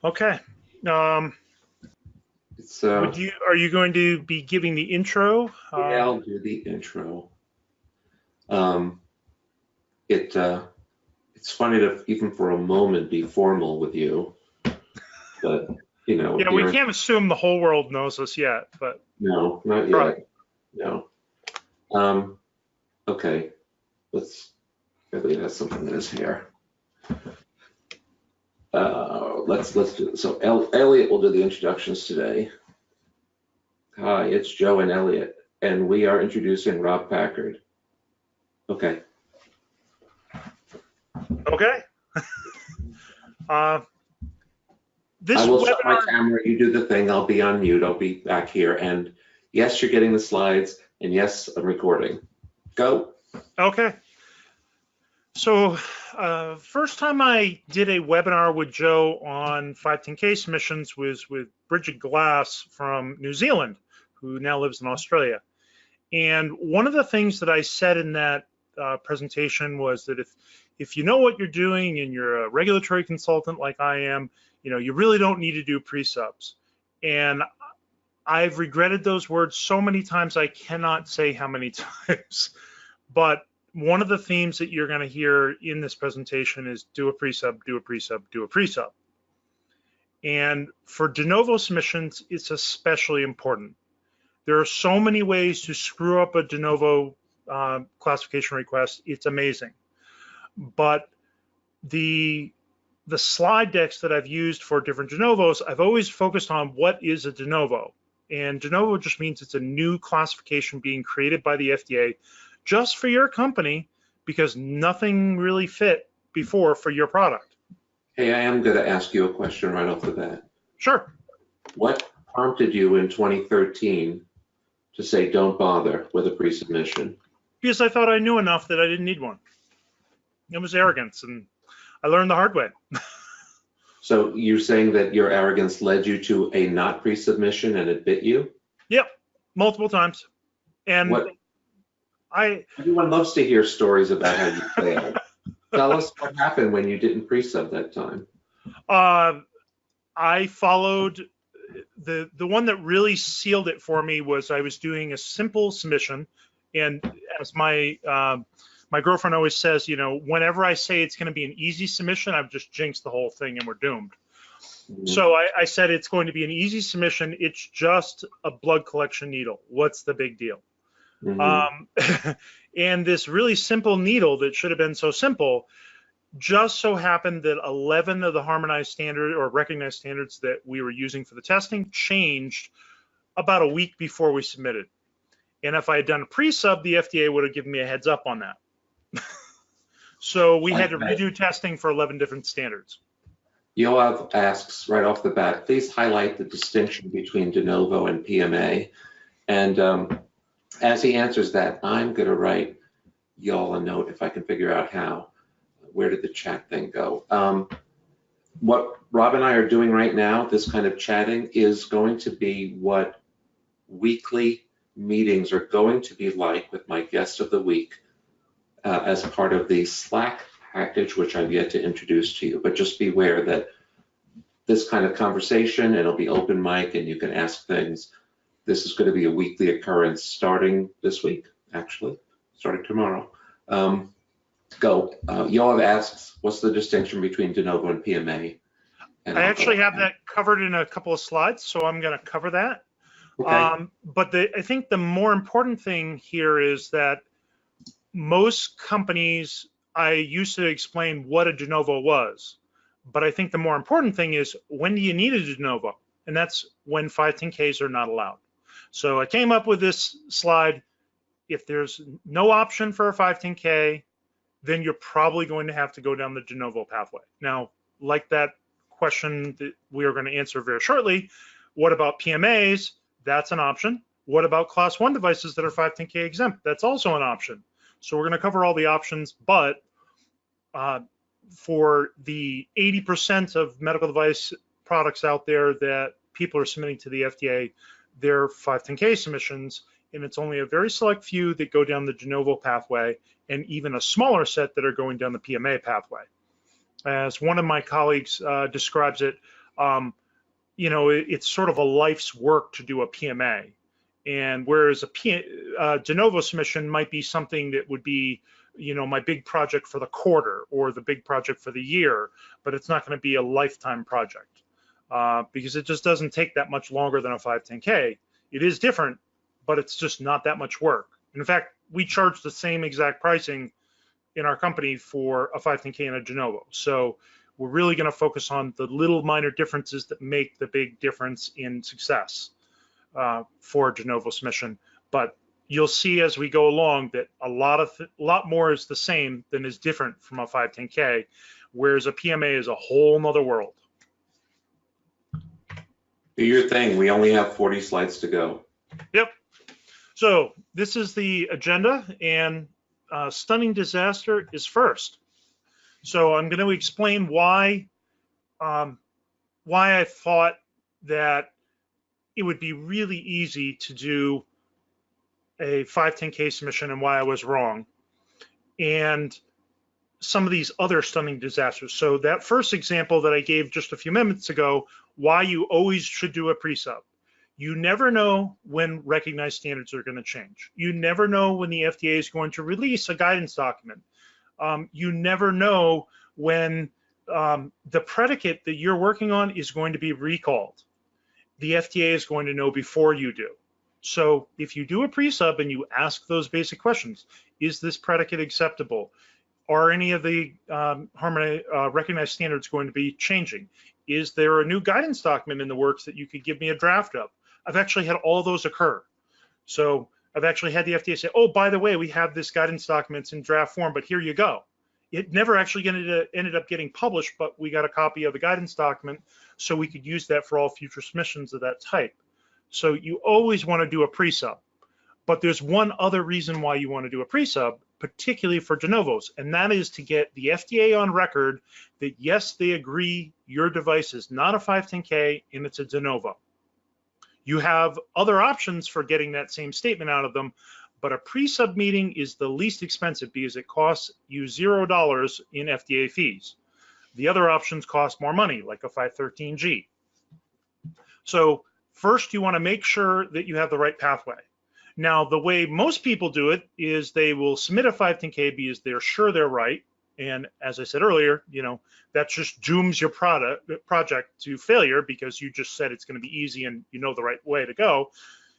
Okay. It's Are you going to be giving the intro? Yeah, I'll do the intro. Um, it's funny to even for a moment be formal with you, but Yeah, we here, can't assume the whole world knows us yet, but no, not try. yet. No. Um, okay, let's. I believe that's something in his hair. Let's do it. So Elliot will do the introductions today. Hi, it's Joe and Elliot, and we are introducing Rob Packard. Okay. Okay. This I will shut my webinar. camera, you do the thing, I'll be on mute, I'll be back here, and yes, you're getting the slides, and yes, I'm recording. Go. Okay. So first time I did a webinar with Joe on 510K submissions was with Bridget Glass from New Zealand, who now lives in Australia. And one of the things that I said in that presentation was that if you know what you're doing and you're a regulatory consultant like I am, you really don't need to do pre-subs. And I've regretted those words so many times I cannot say how many times. But one of the themes that you're going to hear in this presentation is do a pre-sub, do a pre-sub, do a pre-sub. And for de novo submissions, it's especially important. There are so many ways to screw up a de novo classification request. It's amazing. But the slide decks that I've used for different de novos, I've always focused on what is a de novo. And de novo just means it's a new classification being created by the FDA just for your company because nothing really fit before for your product. Hey, I am going to ask you a question right off the bat. Sure. What prompted you in 2013 to say don't bother with a pre-submission? Because I thought I knew enough that I didn't need one. It was arrogance, and I learned the hard way. So you're saying that your arrogance led you to a not pre-submission and it bit you? Yep, multiple times. And everyone loves to hear stories about how you failed. Tell us what happened when you didn't pre-sub that time. I followed the one that really sealed it for me was I was doing a simple submission, and as my my girlfriend always says, whenever I say it's going to be an easy submission, I've just jinxed the whole thing and we're doomed. Mm-hmm. So I said it's going to be an easy submission. It's just a blood collection needle. What's the big deal? Mm-hmm. And this really simple needle that should have been so simple just so happened that 11 of the harmonized standard or recognized standards that we were using for the testing changed about a week before we submitted. And if I had done a pre-sub, the FDA would have given me a heads up on that. So we had to redo testing for 11 different standards. Yoav asks right off the bat, please highlight the distinction between de novo and PMA. And as he answers that, I'm going to write y'all a note if I can figure out how. Where did the chat thing go? What Rob and I are doing right now, this kind of chatting, is going to be what weekly meetings are going to be like with my guest of the week as part of the Slack package, which I've yet to introduce to you. But just beware that this kind of conversation, it'll be open mic and you can ask things. This is going to be a weekly occurrence starting this week, actually, starting tomorrow. Go. Yoav asks, what's the distinction between de novo and PMA? And I actually have that covered in a couple of slides, so I'm going to cover that. Okay. But I think the more important thing here is that most companies, I used to explain what a de novo was, but I think the more important thing is when do you need a de novo? And that's when 510Ks are not allowed. So I came up with this slide. If there's no option for a 510K, then you're probably going to have to go down the de novo pathway. Now, like that question that we are going to answer very shortly, what about PMAs? That's an option. What about class 1 devices that are 510K exempt? That's also an option. So we're going to cover all the options, but for the 80% of medical device products out there that people are submitting to the FDA, they're 510K submissions, and it's only a very select few that go down the de novo pathway, and even a smaller set that are going down the PMA pathway. As one of my colleagues describes it, you know, it's sort of a life's work to do a PMA. And whereas a de novo submission might be something that would be, you know, my big project for the quarter or the big project for the year, but it's not going to be a lifetime project because it just doesn't take that much longer than a 510K. It is different, but it's just not that much work. And in fact, we charge the same exact pricing in our company for a 510K and a de novo. So we're really going to focus on the little minor differences that make the big difference in success for de novo submission. But you'll see as we go along that a lot more is the same than is different from a 510K, whereas a PMA is a whole nother world. Do your thing. We only have 40 slides to go. Yep. So this is the agenda, and stunning disaster is first. So I'm going to explain why I thought that it would be really easy to do a 510K submission and why I was wrong, and some of these other stunning disasters. So that first example that I gave just a few minutes ago, why you always should do a pre-sub. You never know when recognized standards are going to change. You never know when the FDA is going to release a guidance document. You never know when the predicate that you're working on is going to be recalled. The FDA is going to know before you do. So if you do a pre-sub and you ask those basic questions, is this predicate acceptable? Are any of the recognized standards going to be changing? Is there a new guidance document in the works that you could give me a draft of? I've actually had all those occur. So I've actually had the FDA say, oh, by the way, we have this guidance documents in draft form, but here you go. It never actually ended up getting published, but we got a copy of the guidance document so we could use that for all future submissions of that type. So you always want to do a pre-sub, but there's one other reason why you want to do a pre-sub, particularly for de novos, and that is to get the FDA on record that yes, they agree your device is not a 510K and it's a de novo. You have other options for getting that same statement out of them, but a pre-sub meeting is the least expensive because it costs you $0 in FDA fees. The other options cost more money, like a 513G. So first, you want to make sure that you have the right pathway. Now, the way most people do it is they will submit a 510K because they're sure they're right. And as I said earlier, you know, that just dooms your project to failure because you just said it's going to be easy and you know the right way to go.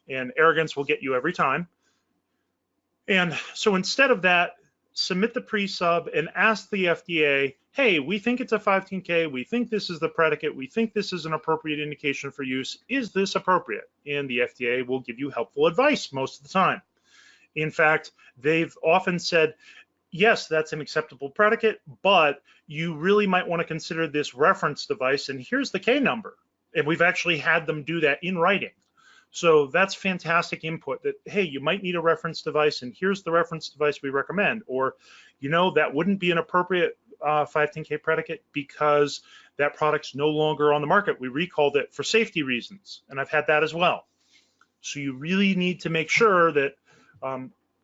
And arrogance will get you every time. And so instead of that, submit the pre-sub and ask the FDA, hey, we think it's a 510K, we think this is the predicate, we think this is an appropriate indication for use, is this appropriate? And the FDA will give you helpful advice most of the time. In fact, they've often said, yes, that's an acceptable predicate, but you really might want to consider this reference device, and here's the K number. And we've actually had them do that in writing. So that's fantastic input that, hey, you might need a reference device, and here's the reference device we recommend. Or, you know, that wouldn't be an appropriate 510K predicate because that product's no longer on the market. We recalled it for safety reasons, and I've had that as well. So you really need to make sure that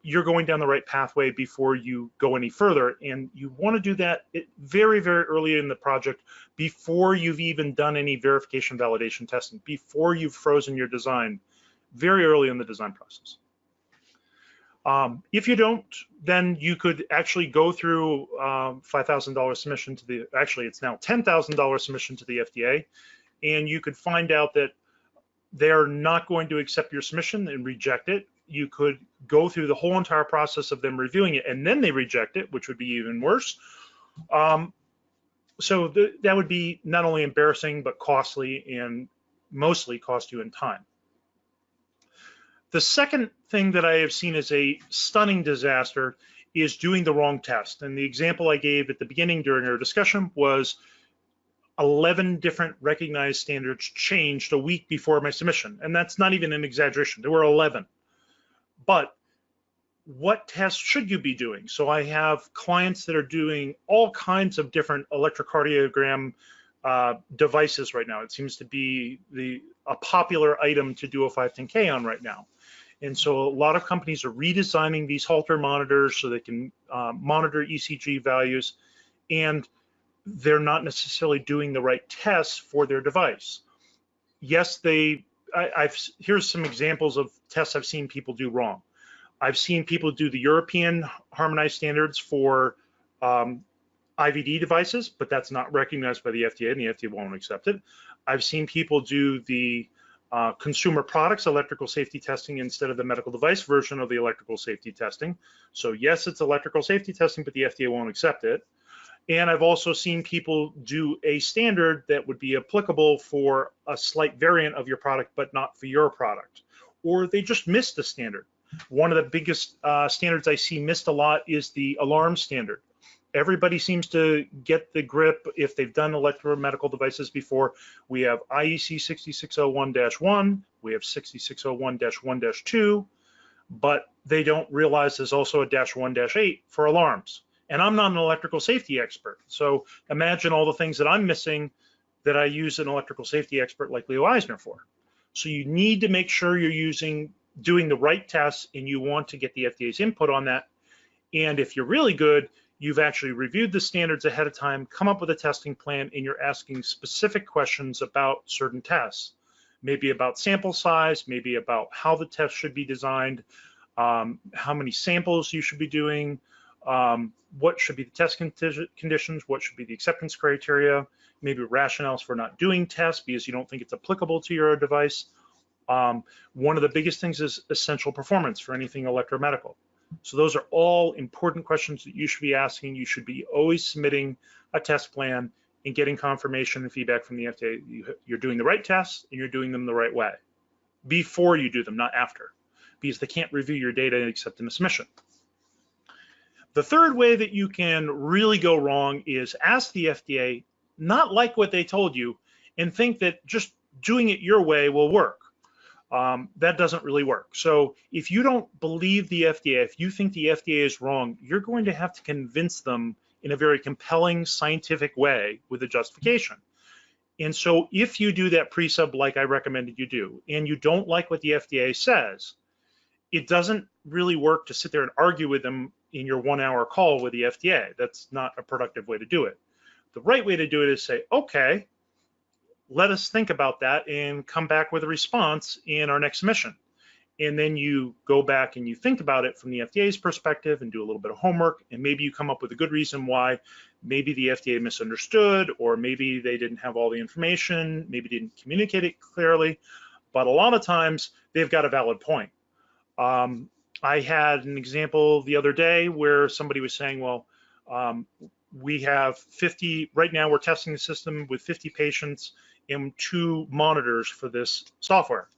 you're going down the right pathway before you go any further. And you want to do that very, very early in the project before you've even done any verification validation testing, before you've frozen your design, very early in the design process. If you don't, then you could actually go through $5,000 submission to the, actually it's now $10,000 submission to the FDA, and you could find out that they're not going to accept your submission and reject it. You could go through the whole entire process of them reviewing it and then they reject it, which would be even worse. So that would be not only embarrassing, but costly and mostly cost you in time. The second thing that I have seen as a stunning disaster is doing the wrong test. And the example I gave at the beginning during our discussion was 11 different recognized standards changed a week before my submission. And that's not even an exaggeration. There were 11. But what tests should you be doing? So I have clients that are doing all kinds of different electrocardiogram devices right now. It seems to be a popular item to do a 510K on right now. And so a lot of companies are redesigning these Holter monitors so they can monitor ECG values. And they're not necessarily doing the right tests for their device. Yes, here's some examples of tests I've seen people do wrong. I've seen people do the European harmonized standards for IVD devices, but that's not recognized by the FDA, and the FDA won't accept it. I've seen people do the consumer products electrical safety testing instead of the medical device version of the electrical safety testing. So yes, it's electrical safety testing, but the FDA won't accept it. And I've also seen people do a standard that would be applicable for a slight variant of your product, but not for your product. Or they just missed the standard. One of the biggest standards I see missed a lot is the alarm standard. Everybody seems to get the grip if they've done electromedical devices before. We have IEC 6601-1, we have 6601-1-2, but they don't realize there's also a -1-8 for alarms. And I'm not an electrical safety expert. So imagine all the things that I'm missing that I use an electrical safety expert like Leo Eisner for. So you need to make sure you're doing the right tests, and you want to get the FDA's input on that. And if you're really good, you've actually reviewed the standards ahead of time, come up with a testing plan, and you're asking specific questions about certain tests. Maybe about sample size, maybe about how the test should be designed, how many samples you should be doing, what should be the test conditions, what should be the acceptance criteria, maybe rationales for not doing tests because you don't think it's applicable to your device. One of the biggest things is essential performance for anything electromedical. So those are all important questions that you should be asking. You should be always submitting a test plan and getting confirmation and feedback from the FDA. You're doing the right tests and you're doing them the right way before you do them, not after, because they can't review your data except in a submission. The third way that you can really go wrong is ask the FDA, not like what they told you, and think that just doing it your way will work. That doesn't really work. So if you don't believe the FDA, if you think the FDA is wrong, you're going to have to convince them in a very compelling scientific way with a justification. And so if you do that pre-sub like I recommended you do, and you don't like what the FDA says, it doesn't really work to sit there and argue with them in your 1-hour call with the FDA. That's not a productive way to do it. The right way to do it is say, okay, let us think about that and come back with a response in our next submission. And then you go back and you think about it from the FDA's perspective and do a little bit of homework, and maybe you come up with a good reason why maybe the FDA misunderstood, or maybe they didn't have all the information, maybe didn't communicate it clearly, but a lot of times they've got a valid point. I had an example the other day where somebody was saying, well, we have 50, right now we're testing the system with 50 patients and 2 monitors for this software.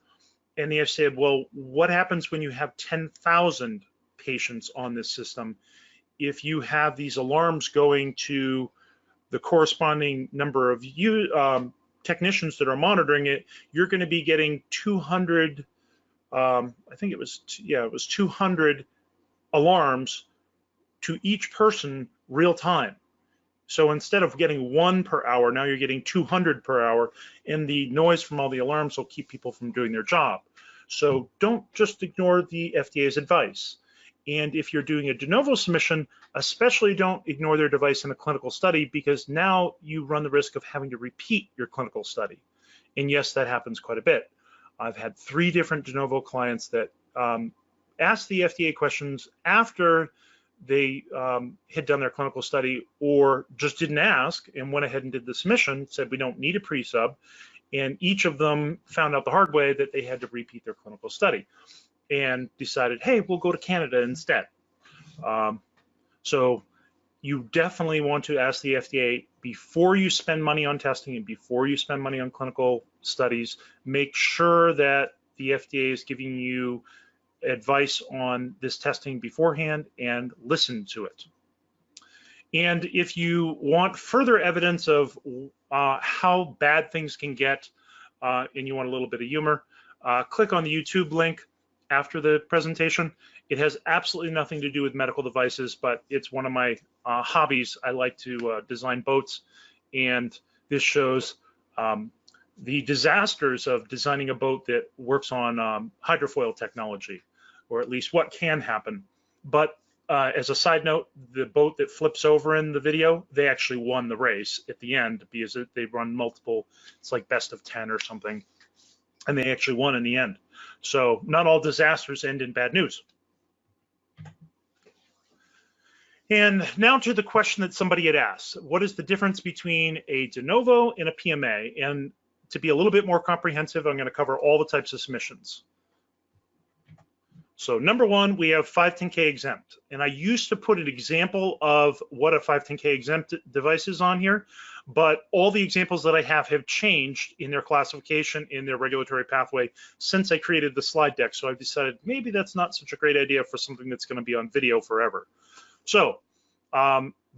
And they said, well, what happens when you have 10,000 patients on this system? If you have these alarms going to the corresponding number of technicians that are monitoring it, you're going to be getting 200, I think it was 200 alarms to each person real time. So instead of getting 1 per hour, now you're getting 200 per hour, and the noise from all the alarms will keep people from doing their job. So don't just ignore the FDA's advice. And if you're doing a de novo submission, especially don't ignore their advice in a clinical study, because now you run the risk of having to repeat your clinical study. And yes, that happens quite a bit. I've had 3 different de novo clients that asked the FDA questions after they had done their clinical study, or just didn't ask and went ahead and did the submission, said we don't need a pre-sub, and each of them found out the hard way that they had to repeat their clinical study and decided, hey, we'll go to Canada instead. So you definitely want to ask the FDA before you spend money on testing and before you spend money on clinical studies. Make sure that the FDA is giving you advice on this testing beforehand and listen to it. And if you want further evidence of how bad things can get, and you want a little bit of humor, click on the YouTube link after the presentation. It has absolutely nothing to do with medical devices, but it's one of my hobbies. I like to design boats, and this shows the disasters of designing a boat that works on hydrofoil technology, or at least what can happen. But as a side note, the boat that flips over in the video, they actually won the race at the end because they run multiple, it's like best of 10 or something, and they actually won in the end. So not all disasters end in bad news. And now to the question that somebody had asked, what is the difference between a de novo and a PMA? And to be a little bit more comprehensive, I'm going to cover all the types of submissions. So number one, we have 510K exempt. And I used to put an example of what a 510K exempt device is on here, but all the examples that I have changed in their classification, in their regulatory pathway since I created the slide deck. So I've decided maybe that's not such a great idea for something that's going to be on video forever. So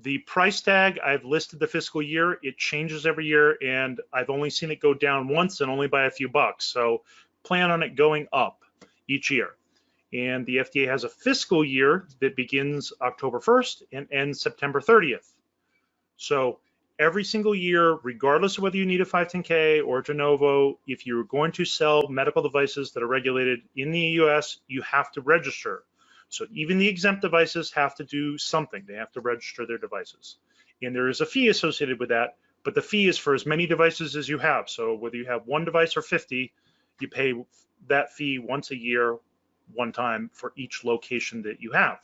the price tag, I've listed the fiscal year. It changes every year, and I've only seen it go down once and only by a few bucks. So plan on it going up each year. And the FDA has a fiscal year that begins October 1st and ends September 30th. So every single year, regardless of whether you need a 510K or de novo, if you're going to sell medical devices that are regulated in the US, you have to register. So even the exempt devices have to do something. They have to register their devices. And there is a fee associated with that, but the fee is for as many devices as you have. So whether you have one device or 50, you pay that fee once a year, one time for each location that you have.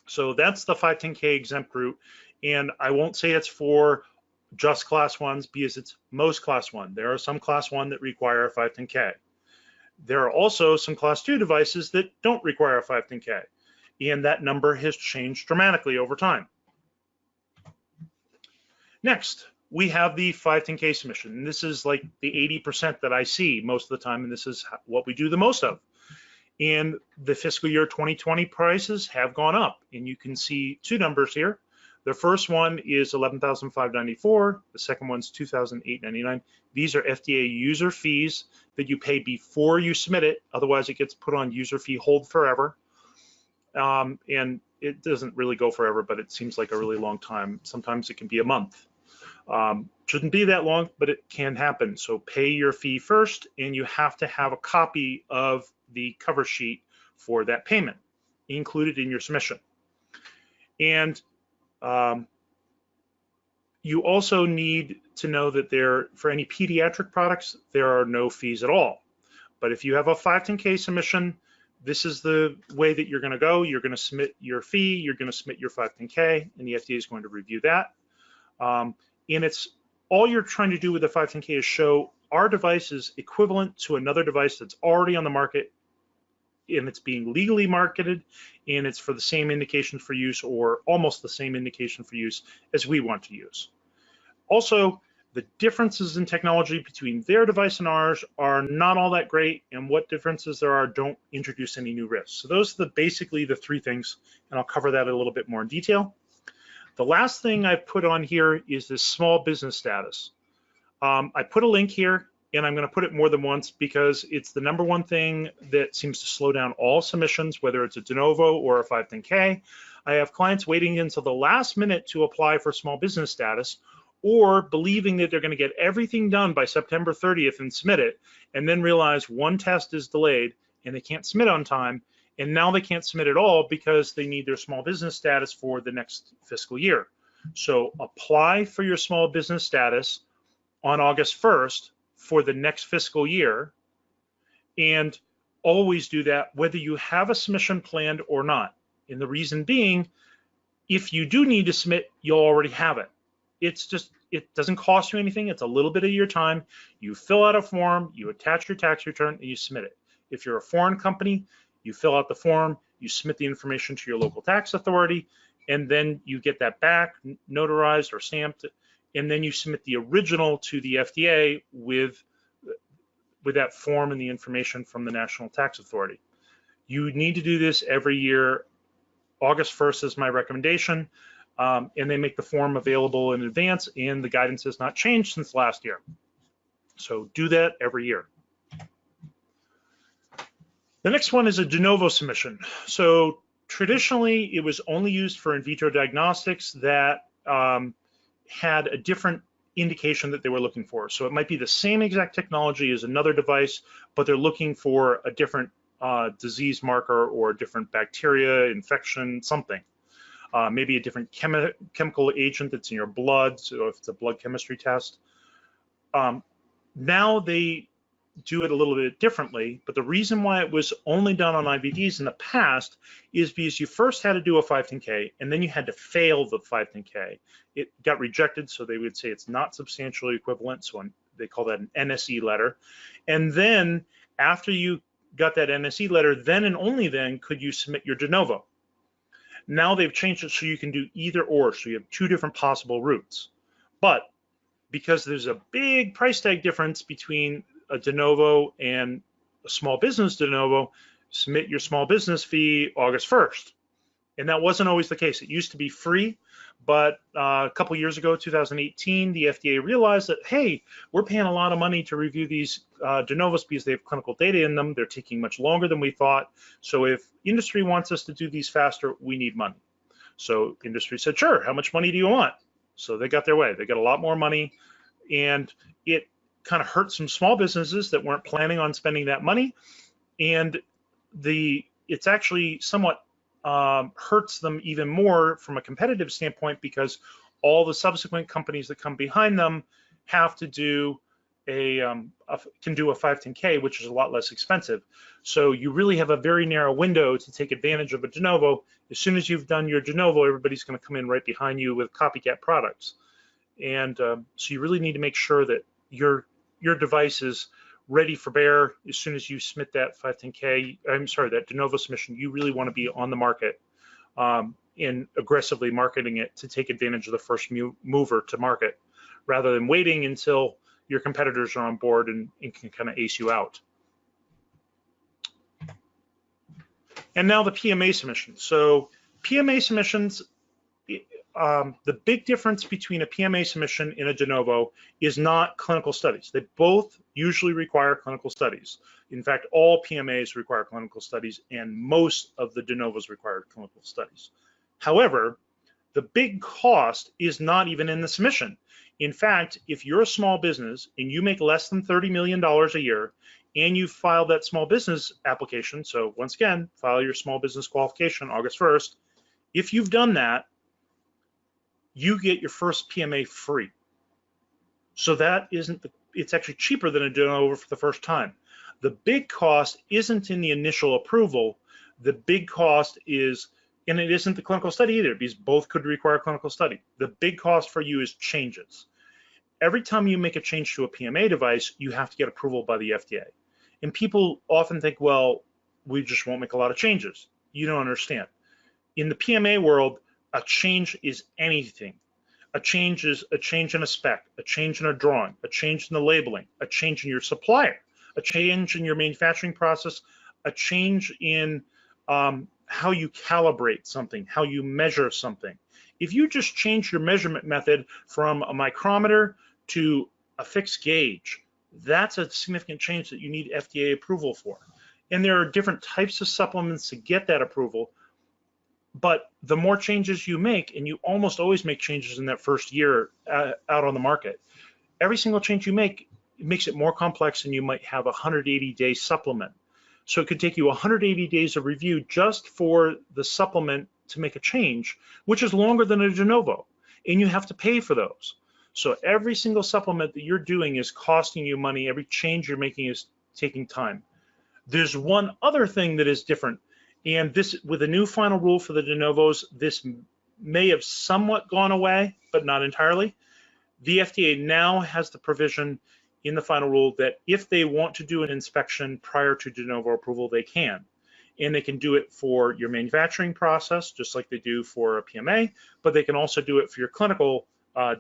So that's the 510K exempt route. And I won't say it's for just class ones because it's most class one. There are some class one that require a 510K. There are also some class 2 devices that don't require a 510K. And that number has changed dramatically over time. Next, we have the 510K submission. And this is like the 80% that I see most of the time, and this is what we do the most of. And the fiscal year 2020 prices have gone up, and you can see two numbers here. The first one is $11,594. The second one's $2,899. These are FDA user fees that you pay before you submit it. Otherwise, it gets put on user fee hold forever. And it doesn't really go forever, but it seems like a really long time. Sometimes it can be a month. Shouldn't be that long, but it can happen. So pay your fee first, and you have to have a copy of the cover sheet for that payment included in your submission. And you also need to know that for any pediatric products, there are no fees at all. But if you have a 510K submission, this is the way that you're going to go. You're going to submit your fee, you're going to submit your 510K, and the FDA is going to review that. And it's all you're trying to do with the 510K is show our device is equivalent to another device that's already on the market, and it's being legally marketed, and it's for the same indication for use or almost the same indication for use as we want to use. Also, the differences in technology between their device and ours are not all that great, and what differences there are don't introduce any new risks. So those are basically the three things, and I'll cover that a little bit more in detail. The last thing I've put on here is this small business status. I put a link here, and I'm going to put it more than once because it's the number one thing that seems to slow down all submissions, whether it's a de novo or a 510K. I have clients waiting until the last minute to apply for small business status, or believing that they're going to get everything done by September 30th and submit it, and then realize one test is delayed and they can't submit on time, and now they can't submit at all because they need their small business status for the next fiscal year. So apply for your small business status on August 1st for the next fiscal year, and always do that whether you have a submission planned or not. And the reason being, if you do need to submit, you'll already have it. It doesn't cost you anything. It's a little bit of your time. You fill out a form, you attach your tax return, and you submit it. If you're a foreign company, you fill out the form, you submit the information to your local tax authority, and then you get that back, notarized or stamped, and then you submit the original to the FDA with that form and the information from the National Tax Authority. You need to do this every year. August 1st is my recommendation, and they make the form available in advance, and the guidance has not changed since last year. So do that every year. The next one is a de novo submission. So traditionally, it was only used for in vitro diagnostics that had a different indication that they were looking for. So it might be the same exact technology as another device, but they're looking for a different disease marker or a different bacteria, infection, something. Maybe a different chemical agent that's in your blood, so if it's a blood chemistry test. Now they do it a little bit differently, but the reason why it was only done on IVDs in the past is because you first had to do a 510K and then you had to fail the 510K. It got rejected, so they would say it's not substantially equivalent, so they call that an NSE letter. And then after you got that NSE letter, then and only then could you submit your de novo. Now they've changed it so you can do either or, so you have two different possible routes. But because there's a big price tag difference between a de novo and a small business de novo, submit your small business fee August 1st. And that wasn't always the case. It used to be free, but a couple years ago, 2018, the FDA realized that, hey, we're paying a lot of money to review these de novos because they have clinical data in them. They're taking much longer than we thought. So if industry wants us to do these faster, we need money. So industry said, sure, how much money do you want? So they got their way. They got a lot more money, and it kind of hurt some small businesses that weren't planning on spending that money, and it's actually somewhat hurts them even more from a competitive standpoint, because all the subsequent companies that come behind them have to do can do a 510K, which is a lot less expensive. So you really have a very narrow window to take advantage of a de novo. As soon as you've done your de novo, everybody's going to come in right behind you with copycat products, and so you really need to make sure that your device is ready for bear as soon as you submit that 510K, that de novo submission. You really want to be on the market and aggressively marketing it to take advantage of the first mover to market, rather than waiting until your competitors are on board and can kind of ace you out. And now the PMA submission. So PMA submissions, the big difference between a PMA submission and a de novo is not clinical studies. They both usually require clinical studies. In fact, all PMAs require clinical studies, and most of the de novos require clinical studies. However, the big cost is not even in the submission. In fact, if you're a small business and you make less than $30 million a year and you file that small business application, so once again, file your small business qualification August 1st, if you've done that, you get your first PMA free. So that it's actually cheaper than a de novo for the first time. The big cost isn't in the initial approval. The big cost is, and it isn't the clinical study either, because both could require clinical study. The big cost for you is changes. Every time you make a change to a PMA device, you have to get approval by the FDA. And people often think, well, we just won't make a lot of changes. You don't understand. In the PMA world, a change is anything. A change is a change in a spec, a change in a drawing, a change in the labeling, a change in your supplier, a change in your manufacturing process, a change in how you calibrate something, how you measure something. If you just change your measurement method from a micrometer to a fixed gauge, that's a significant change that you need FDA approval for. And there are different types of supplements to get that approval. But the more changes you make, and you almost always make changes in that first year out on the market, every single change you make, it makes it more complex, and you might have a 180-day supplement. So it could take you 180 days of review just for the supplement to make a change, which is longer than a de novo, and you have to pay for those. So every single supplement that you're doing is costing you money. Every change you're making is taking time. There's one other thing that is different. And this, with a new final rule for the de novos, this may have somewhat gone away, but not entirely. The FDA now has the provision in the final rule that if they want to do an inspection prior to de novo approval, they can. And they can do it for your manufacturing process, just like they do for a PMA, but they can also do it for your clinical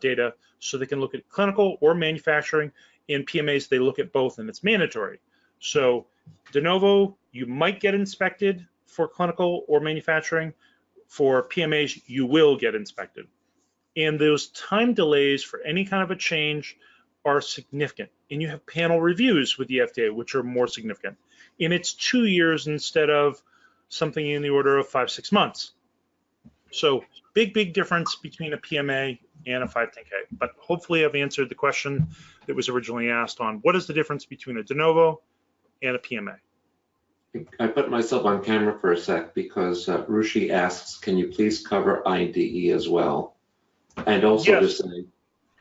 data. So they can look at clinical or manufacturing. In PMAs, they look at both, and it's mandatory. So de novo, you might get inspected for clinical or manufacturing. For PMAs, you will get inspected. And those time delays for any kind of a change are significant. And you have panel reviews with the FDA, which are more significant. And it's 2 years instead of something in the order of 5-6 months. So big difference between a PMA and a 510K. But hopefully I've answered the question that was originally asked on what is the difference between a de novo and a PMA. I put myself on camera for a sec because Rushi asks, can you please cover IDE as well? And also to Yes. say,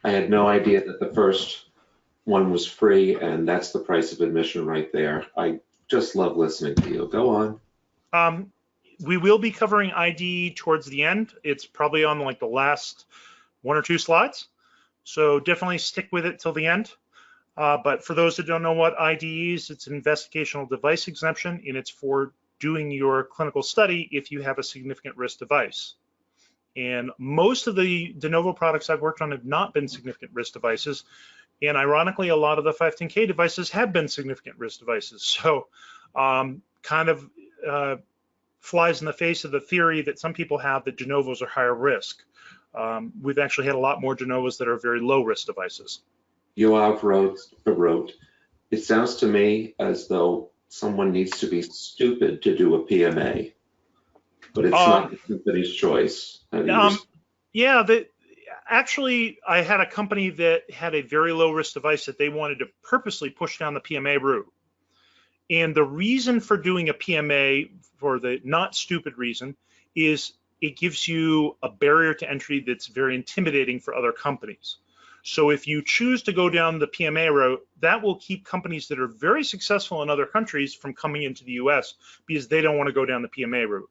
I had no idea that the first one was free, and that's the price of admission right there. I just love listening to you. Go on. We will be covering ID towards the end. It's probably on like the last 1 or 2 slides. So definitely stick with it till the end. But for those that don't know what ID is, it's an investigational device exemption, and it's for doing your clinical study if you have a significant risk device. And most of the de novo products I've worked on have not been significant risk devices. And ironically, a lot of the 510K devices have been significant risk devices. So kind of flies in the face of the theory that some people have that de novos are higher risk. We've actually had a lot more de novos that are very low risk devices. Yoav wrote, it sounds to me as though someone needs to be stupid to do a PMA, but it's not the company's choice. Yeah, actually, I had a company that had a very low risk device that they wanted to purposely push down the PMA route. And the reason for doing a PMA, for the not stupid reason, is it gives you a barrier to entry that's very intimidating for other companies. So if you choose to go down the PMA route, that will keep companies that are very successful in other countries from coming into the US because they don't want to go down the PMA route.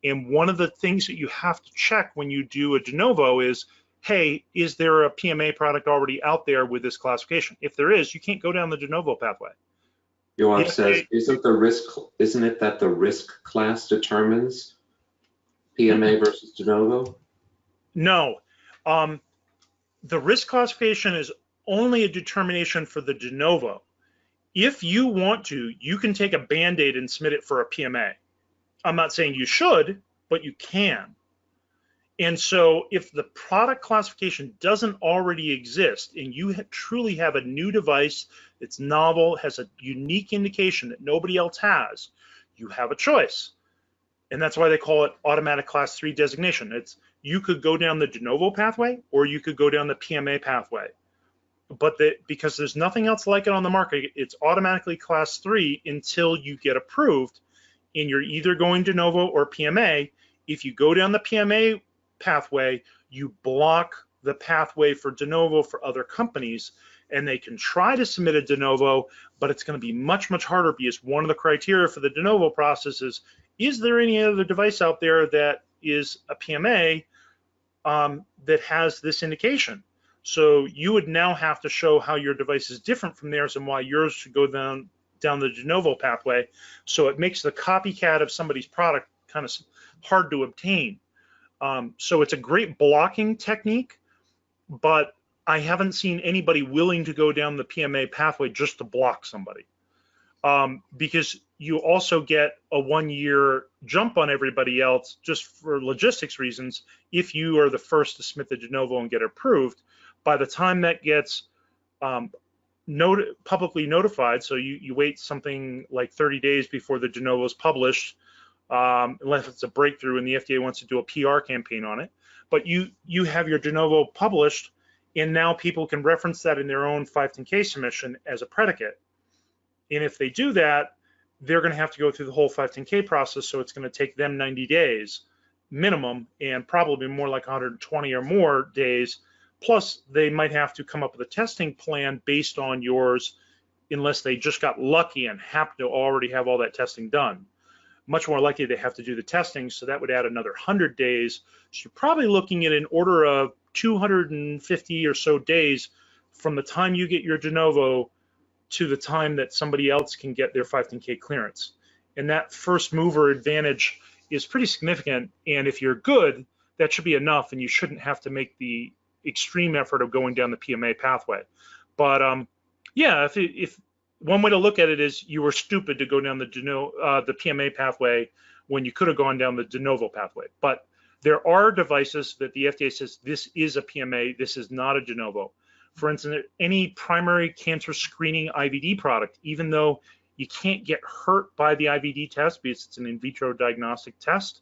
And one of the things that you have to check when you do a de novo is, hey, is there a PMA product already out there with this classification? If there is, you can't go down the de novo pathway. Yoav says, isn't it that the risk class determines PMA versus de novo? No. The risk classification is only a determination for the de novo. If you want to, you can take a Band-Aid and submit it for a PMA. I'm not saying you should, but you can. And so if the product classification doesn't already exist and you truly have a new device that's novel, has a unique indication that nobody else has, you have a choice. And that's why they call it automatic class 3 designation. You could go down the de novo pathway or you could go down the PMA pathway. But because there's nothing else like it on the market, it's automatically class 3 until you get approved, and you're either going de novo or PMA. If you go down the PMA pathway, you block the pathway for de novo for other companies, and they can try to submit a de novo, but it's going to be much, much harder because one of the criteria for the de novo process is there any other device out there that is a PMA that has this indication? So you would now have to show how your device is different from theirs and why yours should go down the de novo pathway. So it makes the copycat of somebody's product kind of hard to obtain. So it's a great blocking technique, but I haven't seen anybody willing to go down the PMA pathway just to block somebody. Because you also get a 1-year jump on everybody else just for logistics reasons. If you are the first to submit the de novo and get approved, by the time that gets publicly notified, so you wait something like 30 days before the de novo is published, unless it's a breakthrough and the FDA wants to do a PR campaign on it. But you have your de novo published, and now people can reference that in their own 510K submission as a predicate. And if they do that, they're going to have to go through the whole 510K process, so it's going to take them 90 days minimum, and probably more like 120 or more days. Plus, they might have to come up with a testing plan based on yours, unless they just got lucky and happen to already have all that testing done. Much more likely they have to do the testing, so that would add another 100 days. So you're probably looking at an order of 250 or so days from the time you get your de novo to the time that somebody else can get their 510K clearance. And that first mover advantage is pretty significant. And if you're good, that should be enough, and you shouldn't have to make the extreme effort of going down the PMA pathway. But yeah, if one way to look at it is you were stupid to go down the PMA pathway when you could have gone down the de novo pathway. But there are devices that the FDA says this is a PMA, this is not a de novo. For instance, any primary cancer screening IVD product, even though you can't get hurt by the IVD test because it's an in vitro diagnostic test,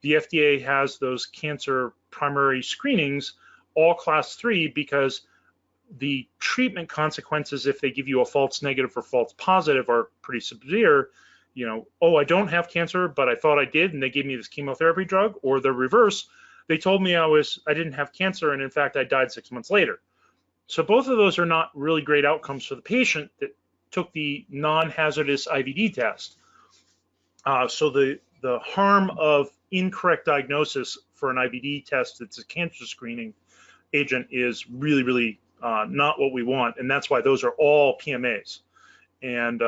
the FDA has those cancer primary screenings all class 3 because the treatment consequences if they give you a false negative or false positive are pretty severe, oh, I don't have cancer, but I thought I did, and they gave me this chemotherapy drug, or the reverse, they told me I didn't have cancer, and in fact, I died 6 months later. So both of those are not really great outcomes for the patient that took the non-hazardous IVD test. So the harm of incorrect diagnosis for an IVD test that's a cancer screening agent is really, really not what we want, and that's why those are all PMAs. And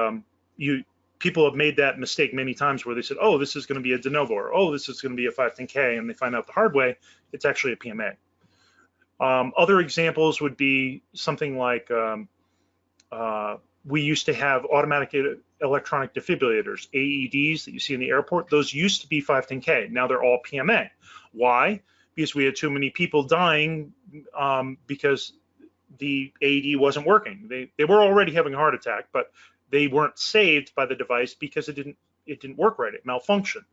people have made that mistake many times where they said, oh, this is going to be a de novo, or oh, this is going to be a 510K, and they find out the hard way it's actually a PMA. Other examples would be something like we used to have automatic electronic defibrillators, AEDs that you see in the airport. Those used to be 510K. Now they're all PMA. Why? Because we had too many people dying because the AED wasn't working. They were already having a heart attack, but they weren't saved by the device because it didn't work right. It malfunctioned.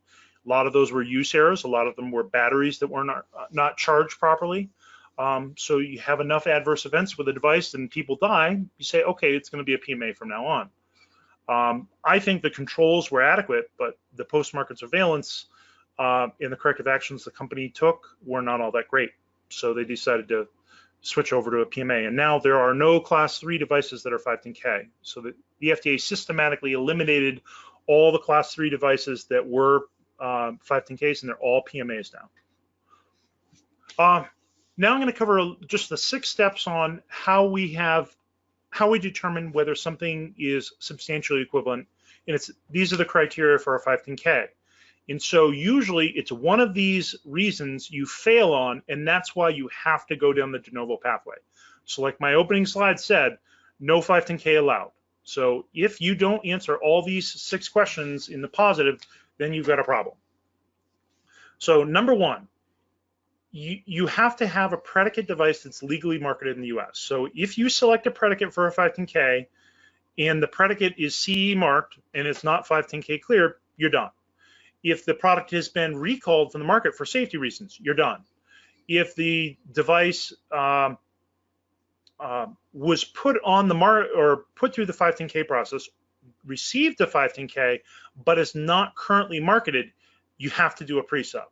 A lot of those were use errors. A lot of them were batteries that were not charged properly. So you have enough adverse events with the device and people die, you say, okay, it's going to be a PMA from now on. I think the controls were adequate, but the post-market surveillance and the corrective actions the company took were not all that great. So they decided to switch over to a PMA. And now there are no class 3 devices that are 510K. So the FDA systematically eliminated all the class 3 devices that were 510Ks, and they're all PMAs now. Now I'm going to cover just the 6 steps on how we determine whether something is substantially equivalent, and these are the criteria for a 510K. And so usually it's one of these reasons you fail on, and that's why you have to go down the de novo pathway. So like my opening slide said, no 510K allowed. So if you don't answer all these 6 questions in the positive, then you've got a problem. So number 1, you have to have a predicate device that's legally marketed in the US. So if you select a predicate for a 510K and the predicate is CE marked and it's not 510K cleared, you're done. If the product has been recalled from the market for safety reasons, you're done. If the device was put on the market or put through the 510K process, received a 510K, but is not currently marketed, you have to do a pre-sub,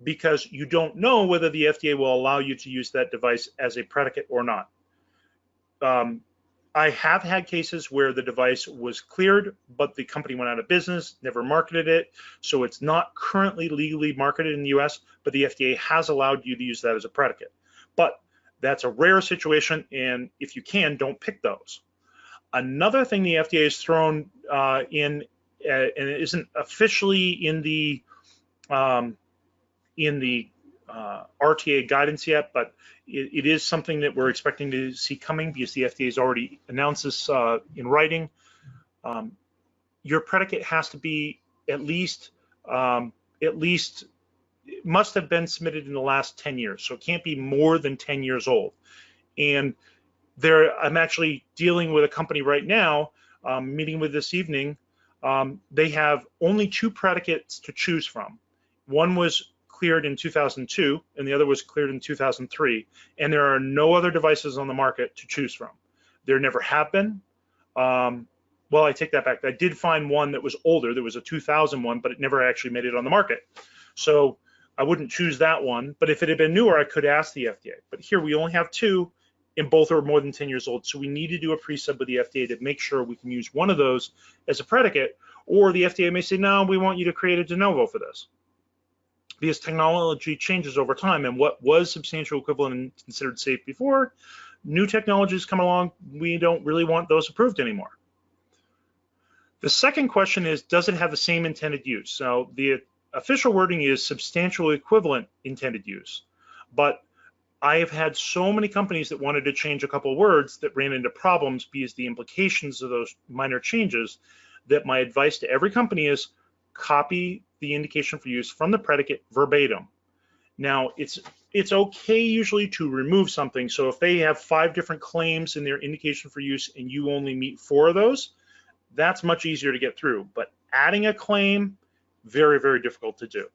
because you don't know whether the FDA will allow you to use that device as a predicate or not. I have had cases where the device was cleared, but the company went out of business, never marketed it, so it's not currently legally marketed in the US, but the FDA has allowed you to use that as a predicate. But that's a rare situation, and if you can, don't pick those. Another thing the FDA has thrown in, and it isn't officially in the RTA guidance yet, but it is something that we're expecting to see coming because the FDA has already announced this in writing. Your predicate has to be at least it must have been submitted in the last 10 years. So it can't be more than 10 years old. And I'm actually dealing with a company right now, meeting with this evening. They have only 2 predicates to choose from. One was cleared in 2002 and the other was cleared in 2003, and there are no other devices on the market to choose from. There never have been. Well, I take that back. I did find one that was older. There was a 2001, but it never actually made it on the market. So I wouldn't choose that one, but if it had been newer, I could ask the FDA. But here we only have 2, and both are more than 10 years old. So we need to do a pre-sub with the FDA to make sure we can use one of those as a predicate, or the FDA may say, no, we want you to create a de novo for this. Because technology changes over time, and what was substantial equivalent and considered safe before, new technologies come along, we don't really want those approved anymore. The second question is, does it have the same intended use? So the official wording is substantial equivalent intended use, but I have had so many companies that wanted to change a couple of words that ran into problems because the implications of those minor changes, that my advice to every company is copy the indication for use from the predicate verbatim. Now, it's okay usually to remove something. So if they have 5 different claims in their indication for use and you only meet 4 of those, that's much easier to get through. But adding a claim, very, very difficult to do.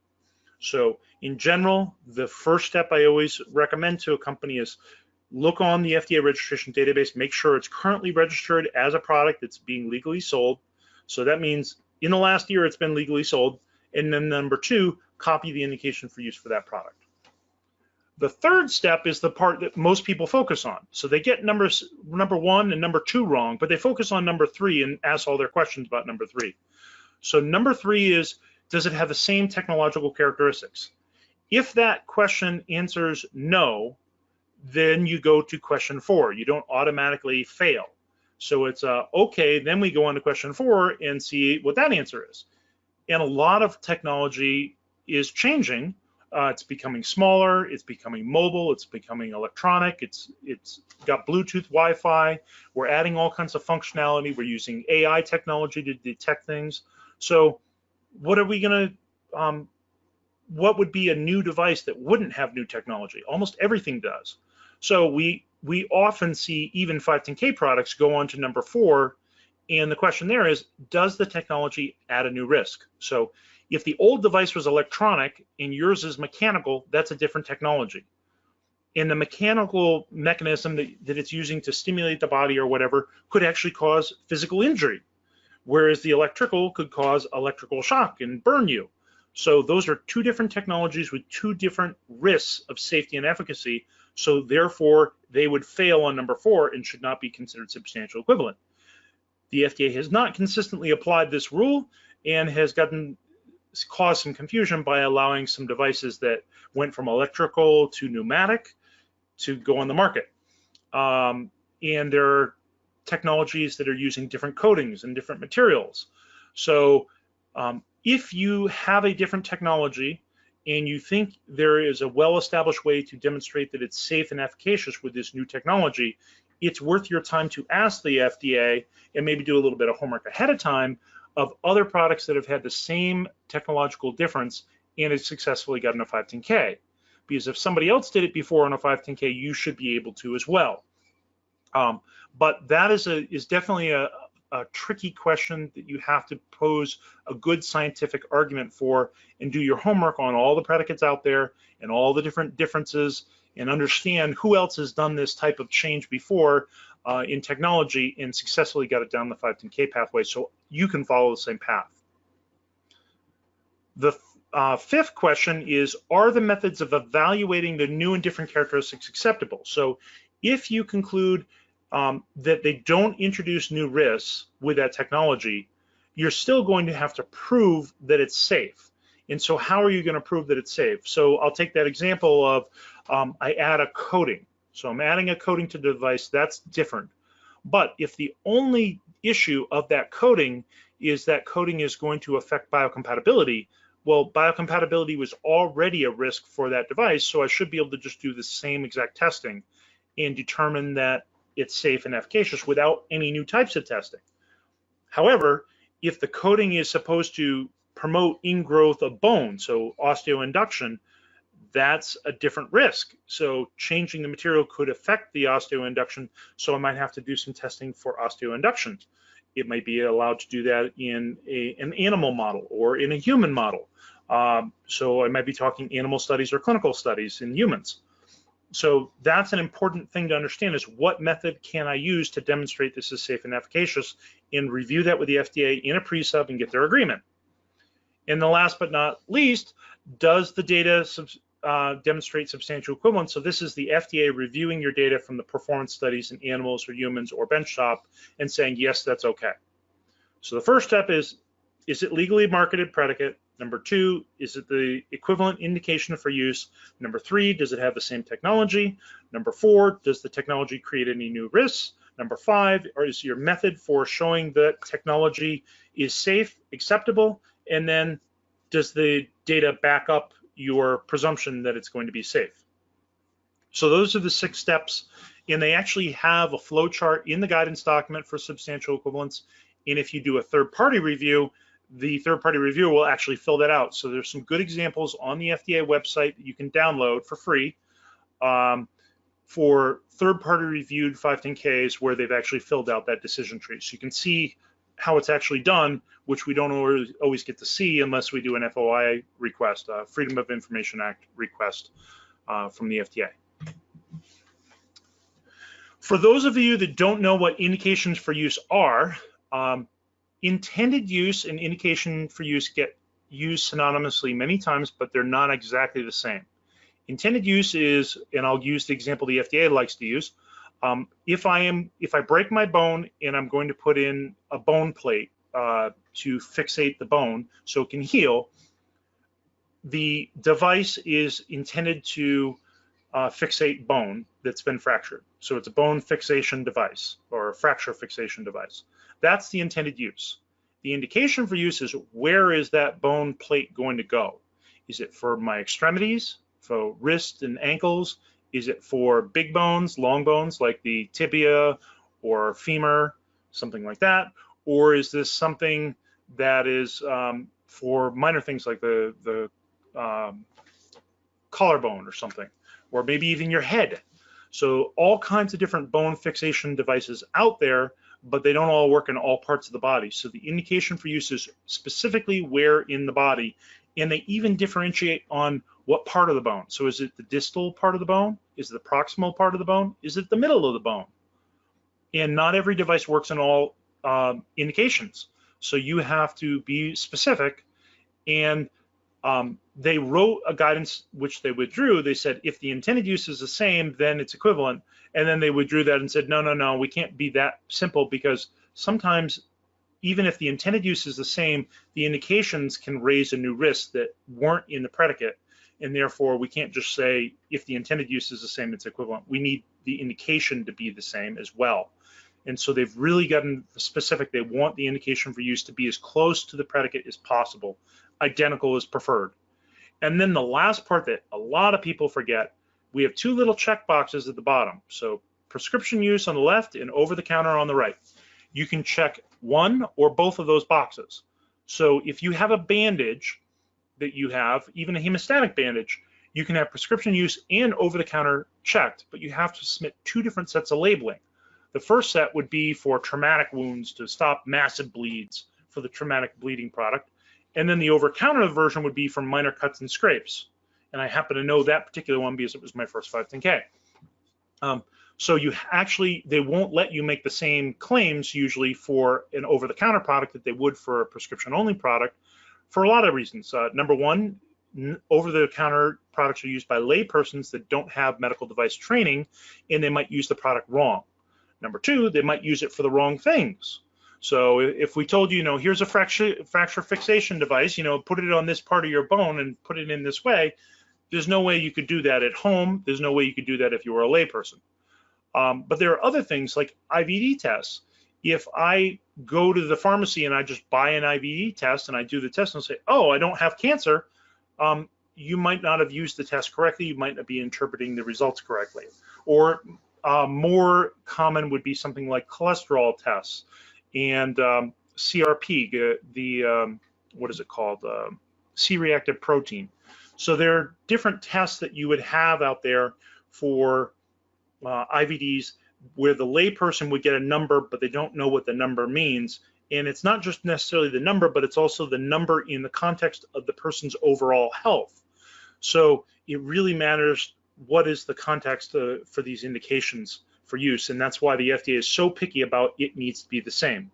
So in general, the first step I always recommend to a company is look on the FDA registration database, make sure it's currently registered as a product that's being legally sold. So that means in the last year it's been legally sold. And then number 2, copy the indication for use for that product. The third step is the part that most people focus on. So they get number 1 and number 2 wrong, but they focus on number 3 and ask all their questions about number 3. So number 3 is, does it have the same technological characteristics? If that question answers no, then you go to question 4. You don't automatically fail. So it's okay, then we go on to question 4 and see what that answer is. And a lot of technology is changing. It's becoming smaller, it's becoming mobile, it's becoming electronic, it's got Bluetooth, Wi-Fi. We're adding all kinds of functionality. We're using AI technology to detect things. So what are we gonna, what would be a new device that wouldn't have new technology? Almost everything does. So we often see even 510K products go on to number 4, and the question there is, does the technology add a new risk? So if the old device was electronic and yours is mechanical, that's a different technology. And the mechanical mechanism that it's using to stimulate the body or whatever could actually cause physical injury, whereas the electrical could cause electrical shock and burn you. So those are 2 different technologies with 2 different risks of safety and efficacy. So therefore, they would fail on number 4 and should not be considered substantial equivalent. The FDA has not consistently applied this rule and has caused some confusion by allowing some devices that went from electrical to pneumatic to go on the market. And there are technologies that are using different coatings and different materials. So if you have a different technology and you think there is a well-established way to demonstrate that it's safe and efficacious with this new technology, it's worth your time to ask the FDA and maybe do a little bit of homework ahead of time of other products that have had the same technological difference and has successfully gotten a 510K. Because if somebody else did it before on a 510K, you should be able to as well. But that is definitely a tricky question that you have to pose a good scientific argument for and do your homework on all the predicates out there and all the different differences and understand who else has done this type of change before in technology and successfully got it down the 510K pathway so you can follow the same path. The 5th question is, are the methods of evaluating the new and different characteristics acceptable? So if you conclude that they don't introduce new risks with that technology, you're still going to have to prove that it's safe. And so how are you going to prove that it's safe? So I'll take that example of I add a coating. So I'm adding a coating to the device, that's different. But if the only issue of that coating is going to affect biocompatibility, well, biocompatibility was already a risk for that device, so I should be able to just do the same exact testing and determine that it's safe and efficacious without any new types of testing. However, if the coating is supposed to promote ingrowth of bone, so osteoinduction, that's a different risk. So changing the material could affect the osteoinduction, so I might have to do some testing for osteoinduction. It might be allowed to do that in an animal model or in a human model. So I might be talking animal studies or clinical studies in humans. So that's an important thing to understand, is what method can I use to demonstrate this is safe and efficacious, and review that with the FDA in a pre-sub and get their agreement. And the last but not least, does the data demonstrate substantial equivalence? So this is the FDA reviewing your data from the performance studies in animals or humans or benchtop and saying, yes, that's okay. So the first step is it legally marketed predicate? Number 2, is it the equivalent indication for use? Number 3, does it have the same technology? Number 4, does the technology create any new risks? Number 5, or is your method for showing that technology is safe, acceptable? And then does the data back up your presumption that it's going to be safe? So those are the 6 steps, and they actually have a flow chart in the guidance document for substantial equivalence. And if you do a third-party review, the third-party reviewer will actually fill that out. So there's some good examples on the FDA website that you can download for free for third-party reviewed 510Ks where they've actually filled out that decision tree. So you can see how it's actually done, which we don't always get to see unless we do an FOI request, Freedom of Information Act request from the FDA. For those of you that don't know what indications for use are, intended use and indication for use get used synonymously many times, but they're not exactly the same. Intended use is, and I'll use the example the FDA likes to use, if I break my bone and I'm going to put in a bone plate to fixate the bone so it can heal, the device is intended to fixate bone that's been fractured. So it's a bone fixation device or a fracture fixation device. That's the intended use. The indication for use is, where is that bone plate going to go? Is it for my extremities, for wrists and ankles? Is it for big bones, long bones like the tibia or femur, something like that? Or is this something that is for minor things like the collarbone or something, or maybe even your head? So all kinds of different bone fixation devices out there, but they don't all work in all parts of the body. So the indication for use is specifically where in the body, and they even differentiate on what part of the bone. So is it the distal part of the bone? Is it the proximal part of the bone? Is it the middle of the bone? And not every device works in all indications. So you have to be specific. And they wrote a guidance which they withdrew. They said, if the intended use is the same, then it's equivalent. And then they withdrew that and said, no, we can't be that simple, because sometimes even if the intended use is the same, the indications can raise a new risk that weren't in the predicate. And therefore, we can't just say, if the intended use is the same, it's equivalent. We need the indication to be the same as well. And so they've really gotten specific. They want the indication for use to be as close to the predicate as possible. Identical is preferred. And then the last part that a lot of people forget, we have two little check boxes at the bottom. So prescription use on the left and over-the-counter on the right. You can check one or both of those boxes. So if you have a bandage that you have, even a hemostatic bandage, you can have prescription use and over-the-counter checked, but you have to submit two different sets of labeling. The first set would be for traumatic wounds to stop massive bleeds for the traumatic bleeding product. And then the over-counter version would be for minor cuts and scrapes. And I happen to know that particular one because it was my first 510K. So you actually, they won't let you make the same claims usually for an over-the-counter product that they would for a prescription-only product for a lot of reasons. Number one, over-the-counter products are used by laypersons that don't have medical device training, and they might use the product wrong. Number two, they might use it for the wrong things. So if we told you, here's a fracture fixation device, put it on this part of your bone and put it in this way, there's no way you could do that at home. There's no way you could do that if you were a layperson. But there are other things like IVD tests. If I go to the pharmacy and I just buy an IVD test and I do the test and say, oh, I don't have cancer, you might not have used the test correctly. You might not be interpreting the results correctly. Or more common would be something like cholesterol tests and CRP, what is it called? C-reactive protein. So there are different tests that you would have out there for IVDs where the layperson would get a number, but they don't know what the number means. And it's not just necessarily the number, but it's also the number in the context of the person's overall health. So it really matters what is the context for these indications for use. And that's why the FDA is so picky about it needs to be the same.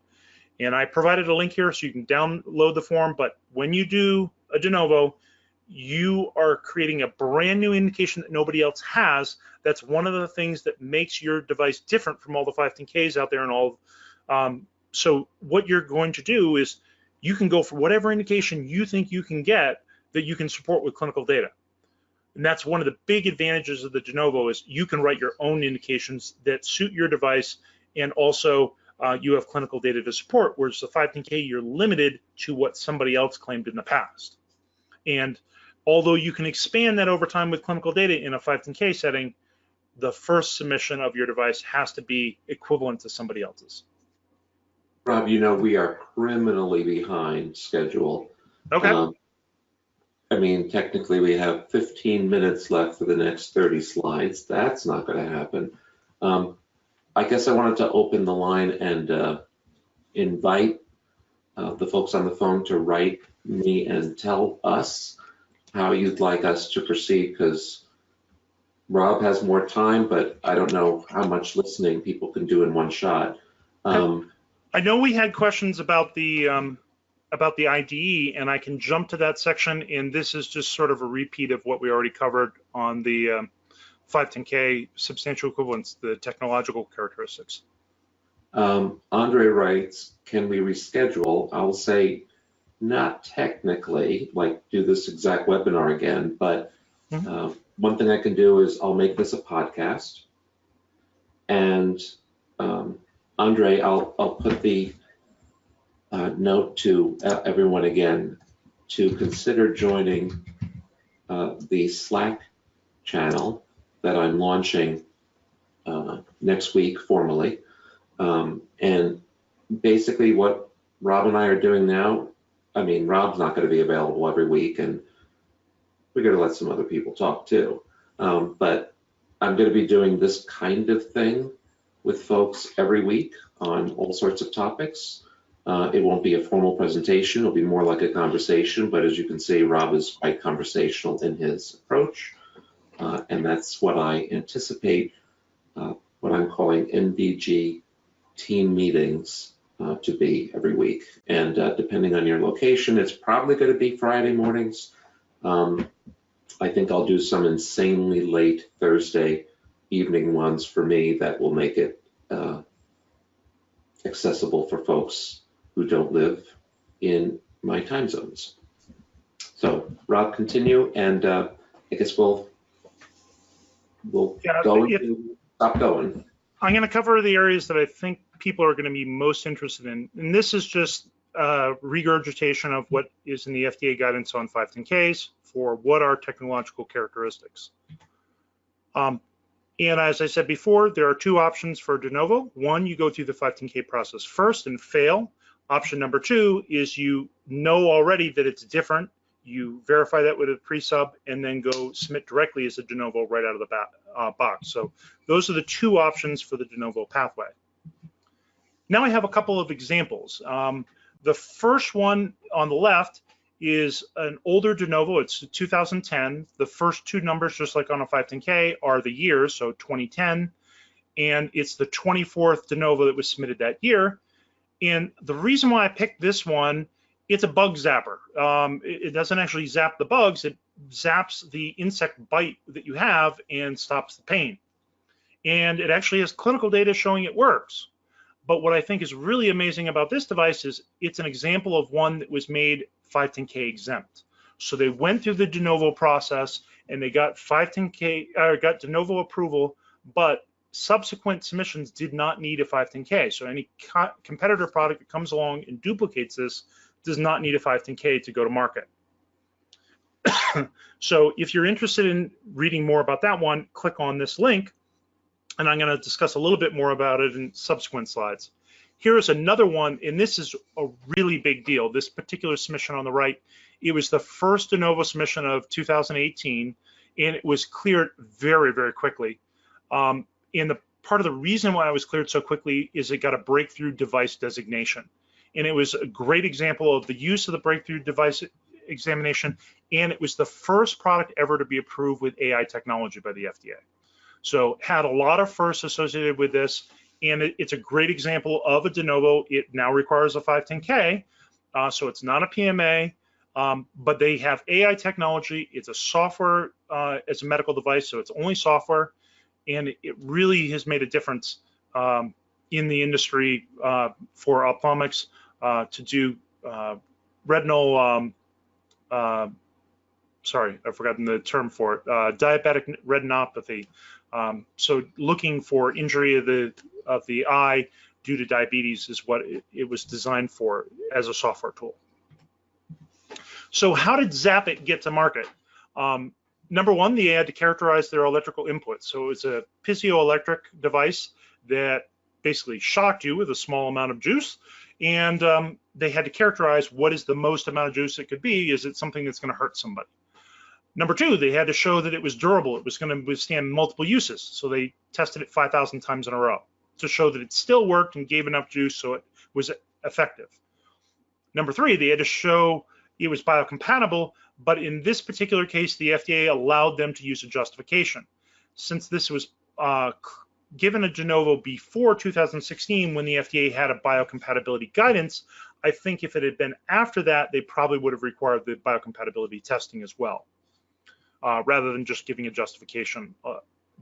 And I provided a link here so you can download the form, but when you do a de novo, you are creating a brand new indication that nobody else has. That's one of the things that makes your device different from all the 510Ks out there and all. So what you're going to do is you can go for whatever indication you think you can get that you can support with clinical data. And that's one of the big advantages of the de novo is you can write your own indications that suit your device, and also you have clinical data to support, whereas the 510K, you're limited to what somebody else claimed in the past. And although you can expand that over time with clinical data in a 510K setting, the first submission of your device has to be equivalent to somebody else's. Rob, we are criminally behind schedule. Okay. I mean, technically we have 15 minutes left for the next 30 slides. That's not going to happen. I guess I wanted to open the line and invite the folks on the phone to write me and tell us how you'd like us to proceed, because Rob has more time, but I don't know how much listening people can do in one shot. I I know we had questions about the IDE, and I can jump to that section, and this is just sort of a repeat of what we already covered on the 510K substantial equivalence, the technological characteristics. Andre writes, can we reschedule? I'll say not technically, like do this exact webinar again, but one thing I can do is I'll make this a podcast. And Andre, I'll put the note to everyone again to consider joining the Slack channel that I'm launching next week formally. And basically what Rob and I are doing now, I mean, Rob's not going to be available every week, and we're going to let some other people talk too. But I'm going to be doing this kind of thing with folks every week on all sorts of topics. It won't be a formal presentation. It'll be more like a conversation. But as you can see, Rob is quite conversational in his approach. And that's what I anticipate what I'm calling NVG team meetings to be every week. And depending on your location, it's probably going to be Friday mornings. I think I'll do some insanely late Thursday evening ones for me that will make it accessible for folks who don't live in my time zones. So Rob, continue, and I guess we'll stop going. I'm going to cover the areas that I think people are going to be most interested in, and this is just regurgitation of what is in the FDA guidance on 510Ks for what are technological characteristics. And as I said before, there are two options for de novo. One, you go through the 510K process first and fail. Option number two is you know already that it's different. You verify that with a pre-sub and then go submit directly as a de novo right out of the box. So those are the two options for the de novo pathway. Now I have a couple of examples. The first one on the left is an older de novo. It's 2010. The first two numbers, just like on a 510K, are the years, so 2010. And it's the 24th de novo that was submitted that year. And the reason why I picked this one, it's a bug zapper. It doesn't actually zap the bugs. It zaps the insect bite that you have and stops the pain. And it actually has clinical data showing it works. But what I think is really amazing about this device is it's an example of one that was made 510K exempt. So they went through the de novo process and they got 510K, got de novo approval, but subsequent submissions did not need a 510K. So any competitor product that comes along and duplicates this does not need a 510K to go to market. So if you're interested in reading more about that one, click on this link, and I'm going to discuss a little bit more about it in subsequent slides. Here is another one, and this is a really big deal. This particular submission on the right, it was the first de novo submission of 2018, and it was cleared very, very quickly. And the part of the reason why it was cleared so quickly is it got a breakthrough device designation. And it was a great example of the use of the breakthrough device examination, and it was the first product ever to be approved with AI technology by the FDA. So had a lot of firsts associated with this, and it's a great example of a de novo. It now requires a 510K, so it's not a PMA, but they have AI technology. It's a software as a medical device, so it's only software, and it really has made a difference in the industry for ophthalmics to do retinal, sorry, I've forgotten the term for it, diabetic retinopathy. So looking for injury of the eye due to diabetes is what it was designed for as a software tool. So how did Zapit get to market? Number one, they had to characterize their electrical input. So it's a piezoelectric device that basically shocked you with a small amount of juice, and they had to characterize what is the most amount of juice it could be. Is it something that's going to hurt somebody? Number two, they had to show that it was durable. It was going to withstand multiple uses. So they tested it 5,000 times in a row to show that it still worked and gave enough juice so it was effective. Number three, they had to show it was biocompatible, but in this particular case, the FDA allowed them to use a justification. Since this was given a de novo before 2016 when the FDA had a biocompatibility guidance, I think if it had been after that, they probably would have required the biocompatibility testing as well, rather than just giving a justification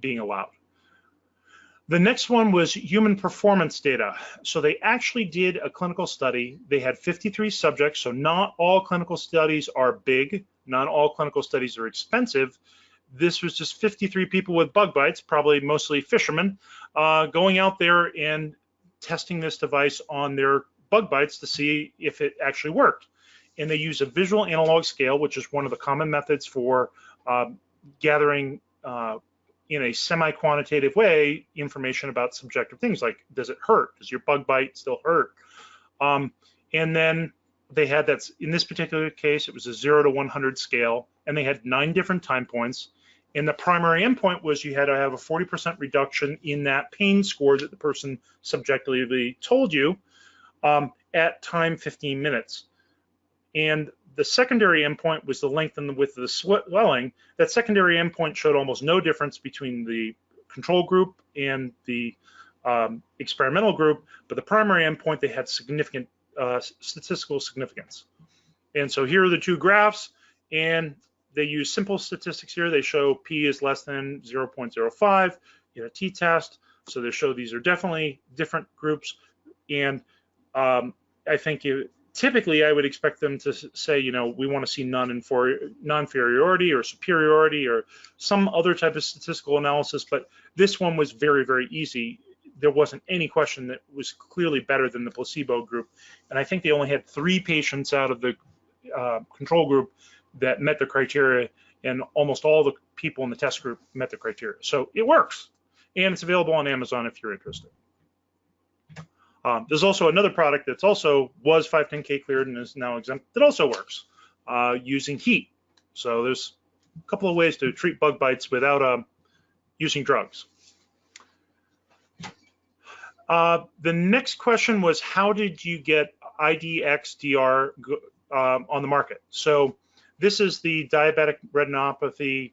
being allowed. The next one was human performance data. So they actually did a clinical study. They had 53 subjects, so not all clinical studies are big, not all clinical studies are expensive. This was just 53 people with bug bites, probably mostly fishermen, going out there and testing this device on their bug bites to see if it actually worked. And they use a visual analog scale, which is one of the common methods for gathering in a semi-quantitative way information about subjective things like, does it hurt? Does your bug bite still hurt? And then they had that, in this particular case, it was a 0 to 100 scale, and they had 9 different time points. And the primary endpoint was you had to have a 40% reduction in that pain score that the person subjectively told you at time 15 minutes. And the secondary endpoint was the length and the width of the swelling. That secondary endpoint showed almost no difference between the control group and the experimental group, but the primary endpoint, they had significant statistical significance. And so here are the 2 graphs, and they use simple statistics here. They show P is less than 0.05 in a t-test. So they show these are definitely different groups. And I think typically I would expect them to say, you know, we want to see non-inferiority or superiority or some other type of statistical analysis, but this one was very, very easy. There wasn't any question that was clearly better than the placebo group. And I think they only had 3 patients out of the control group that met the criteria, and almost all the people in the test group met the criteria. So it works, and it's available on Amazon if you're interested. There's also another product that's also was 510K cleared and is now exempt that also works using heat. So there's a couple of ways to treat bug bites without using drugs. The next question was, how did you get IDXDR on the market? So this is the diabetic retinopathy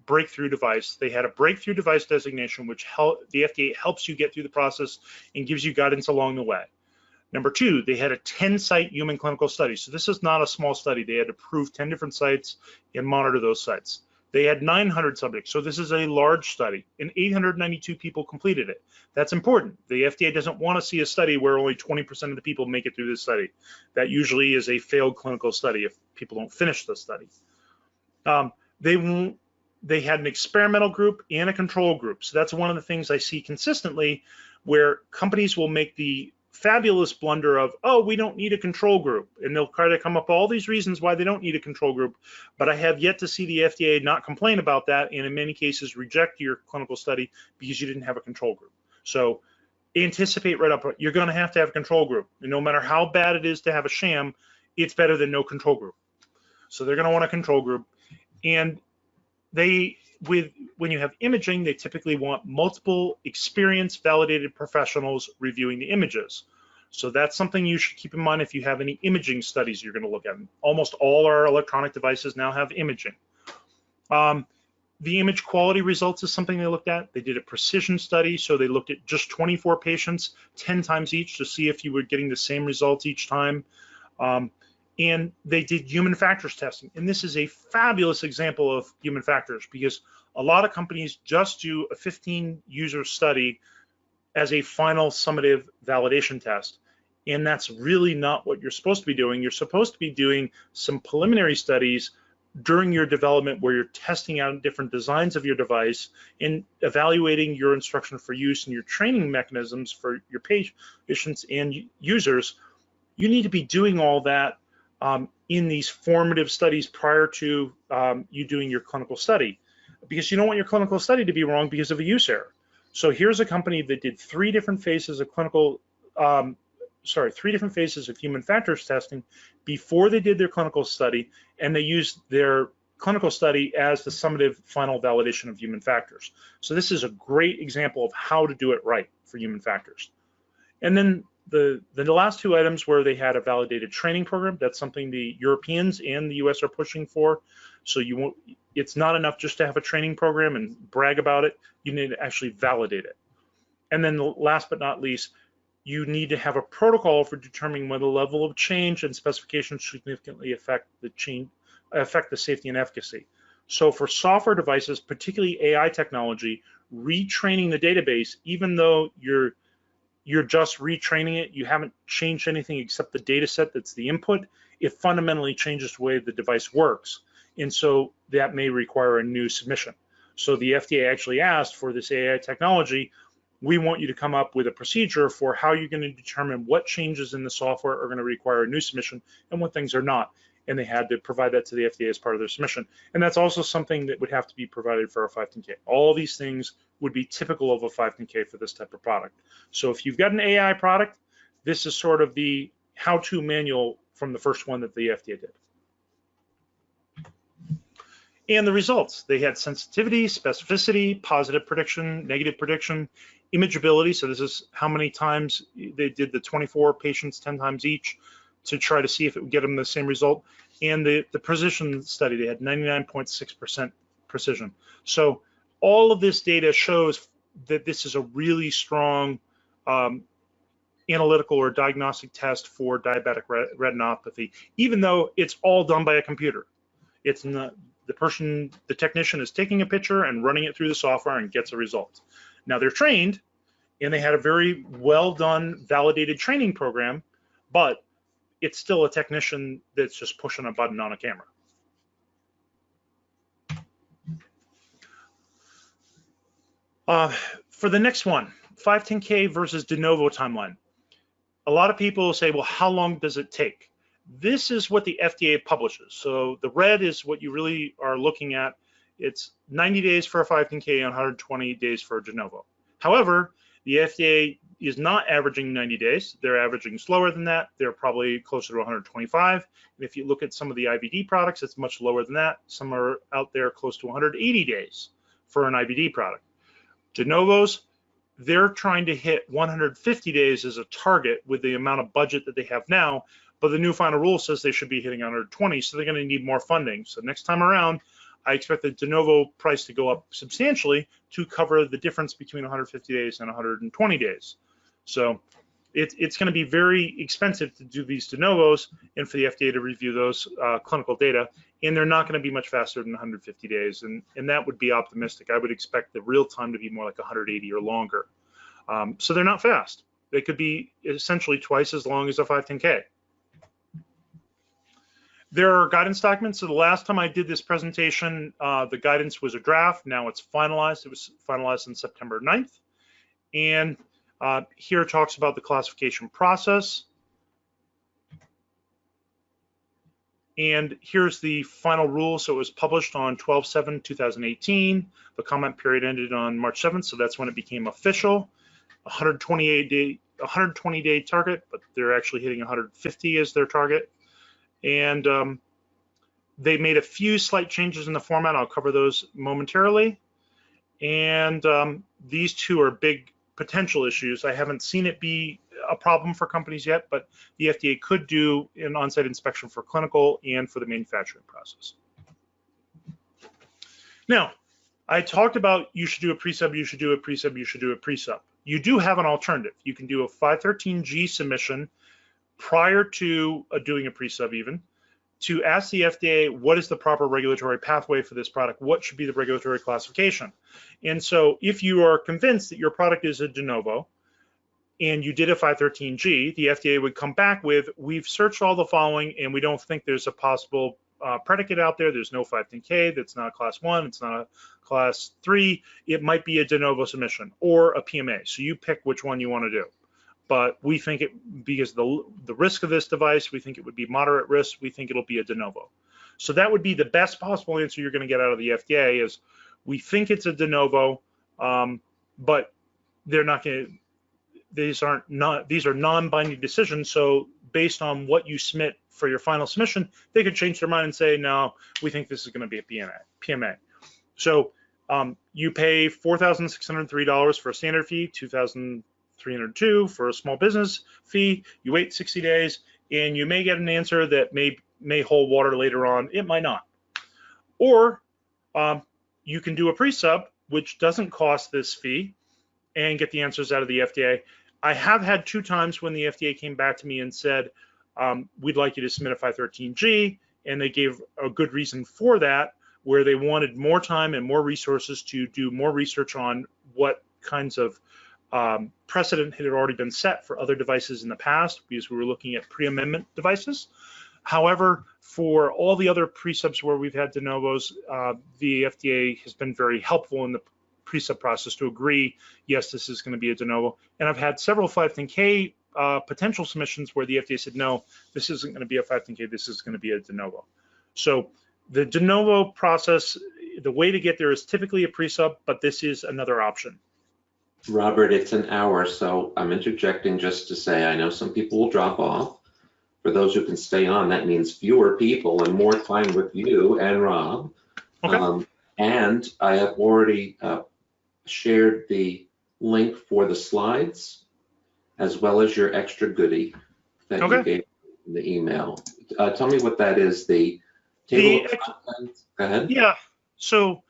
breakthrough device. They had a breakthrough device designation, which the FDA helps you get through the process and gives you guidance along the way. Number 2, they had a 10-site human clinical study. So this is not a small study. They had to prove 10 different sites and monitor those sites. They had 900 subjects. So this is a large study, and 892 people completed it. That's important. The FDA doesn't want to see a study where only 20% of the people make it through this study. That usually is a failed clinical study if people don't finish the study. They had an experimental group and a control group. So that's one of the things I see consistently, where companies will make the fabulous blunder of, oh, we don't need a control group. And they'll try to come up with all these reasons why they don't need a control group. But I have yet to see the FDA not complain about that, and in many cases reject your clinical study because you didn't have a control group. So anticipate right up, you're going to have a control group. And no matter how bad it is to have a sham, it's better than no control group. So they're going to want a control group. And when you have imaging, they typically want multiple experienced, validated professionals reviewing the images. So that's something you should keep in mind if you have any imaging studies you're going to look at. Almost all our electronic devices now have imaging. The image quality results is something they looked at. They did a precision study, so they looked at just 24 patients, 10 times each, to see if you were getting the same results each time. And they did human factors testing. And this is a fabulous example of human factors, because a lot of companies just do a 15-user study as a final summative validation test. And that's really not what you're supposed to be doing. You're supposed to be doing some preliminary studies during your development where you're testing out different designs of your device and evaluating your instruction for use and your training mechanisms for your patients and users. You need to be doing all that in these formative studies prior to you doing your clinical study, because you don't want your clinical study to be wrong because of a use error. So here's a company that did 3 different phases of human factors testing before they did their clinical study, and they used their clinical study as the summative final validation of human factors. So this is a great example of how to do it right for human factors. And then the last 2 items where they had a validated training program. That's something the Europeans and the US are pushing for. So you won't, it's not enough just to have a training program and brag about it. You need to actually validate it. And then last but not least, you need to have a protocol for determining whether the level of change and specifications significantly affect the safety and efficacy. So for software devices, particularly AI technology, retraining the database, even though you're just retraining it, you haven't changed anything except the data set that's the input, it fundamentally changes the way the device works. And so that may require a new submission. So the FDA actually asked for this AI technology, we want you to come up with a procedure for how you're going to determine what changes in the software are going to require a new submission and what things are not. And they had to provide that to the FDA as part of their submission. And that's also something that would have to be provided for a 510K. All these things would be typical of a 510K for this type of product. So if you've got an AI product, this is sort of the how-to manual from the first one that the FDA did. And the results, they had sensitivity, specificity, positive prediction, negative prediction, imageability. So this is how many times they did the 24 patients, 10 times each to try to see if it would get them the same result. And the precision study, they had 99.6% precision. So all of this data shows that this is a really strong analytical or diagnostic test for diabetic retinopathy, even though it's all done by a computer. It's not, the technician is taking a picture and running it through the software and gets a result. Now they're trained and they had a very well done, validated training program, but it's still a technician that's just pushing a button on a camera. For the next one, 510K versus de novo timeline. A lot of people say, well, how long does it take? This is what the FDA publishes. So the red is what you really are looking at. It's 90 days for a 510K and 120 days for a de novo. However, the FDA is not averaging 90 days. They're averaging slower than that. They're probably closer to 125. And if you look at some of the IVD products, it's much lower than that. Some are out there close to 180 days for an IVD product. De novos, they're trying to hit 150 days as a target with the amount of budget that they have now, but the new final rule says they should be hitting 120, so they're going to need more funding. So next time around, I expect the de novo price to go up substantially to cover the difference between 150 days and 120 days. So it's going to be very expensive to do these de novos and for the FDA to review those clinical data, and they're not going to be much faster than 150 days, and that would be optimistic. I would expect the real time to be more like 180 or longer. So they're not fast. They could be essentially twice as long as a 510K. There are guidance documents. So the last time I did this presentation, the guidance was a draft. Now it's finalized. It was finalized on September 9th. And here it talks about the classification process. And here's the final rule. So it was published on 12/7/2018. The comment period ended on March 7th, so that's when it became official. 120-day target, but they're actually hitting 150 as their target. And they made a few slight changes in the format. I'll cover those momentarily. And these two are big potential issues. I haven't seen it be a problem for companies yet, but the FDA could do an on-site inspection for clinical and for the manufacturing process. Now, I talked about you should do a pre-sub, you should do a pre-sub, you should do a pre-sub. You do have an alternative. You can do a 513G submission prior to doing a pre-sub even, to ask the FDA what is the proper regulatory pathway for this product, what should be the regulatory classification. And so if you are convinced that your product is a de novo and you did a 513G, the FDA would come back with, we've searched all the following and we don't think there's a possible predicate out there. There's no 510K, that's not a class 1, it's not a class 3, it might be a de novo submission or a PMA. So you pick which one you want to do. But we think it, because the risk of this device, we think it would be moderate risk, we think it'll be a de novo. So that would be the best possible answer you're going to get out of the FDA is, we think it's a de novo, but they're not going to, these are non-binding decisions. So based on what you submit for your final submission, they could change their mind and say, no, we think this is going to be a PMA. So you pay $4,603 for a standard fee, $2,302 for a small business fee. You wait 60 days and you may get an answer that may hold water later on. It might not. Or you can do a pre-sub, which doesn't cost this fee, and get the answers out of the FDA. I have had 2 times when the FDA came back to me and said, we'd like you to submit a 513G, and they gave a good reason for that, where they wanted more time and more resources to do more research on what kinds of precedent had already been set for other devices in the past, because we were looking at pre-amendment devices. However, for all the other pre-subs where we've had de novos, the FDA has been very helpful in the pre-sub process to agree, yes, this is going to be a de novo. And I've had several 510K potential submissions where the FDA said, no, this isn't going to be a 510K, this is going to be a de novo. So the de novo process, the way to get there is typically a pre-sub, but this is another option. Robert, it's an hour, so I'm interjecting just to say I know some people will drop off. For those who can stay on, that means fewer people and more time with you and Rob. Okay. And I have already shared the link for the slides, as well as your extra goodie that you gave in the email. Tell me what that is, the table of contents. Go ahead. Yeah, so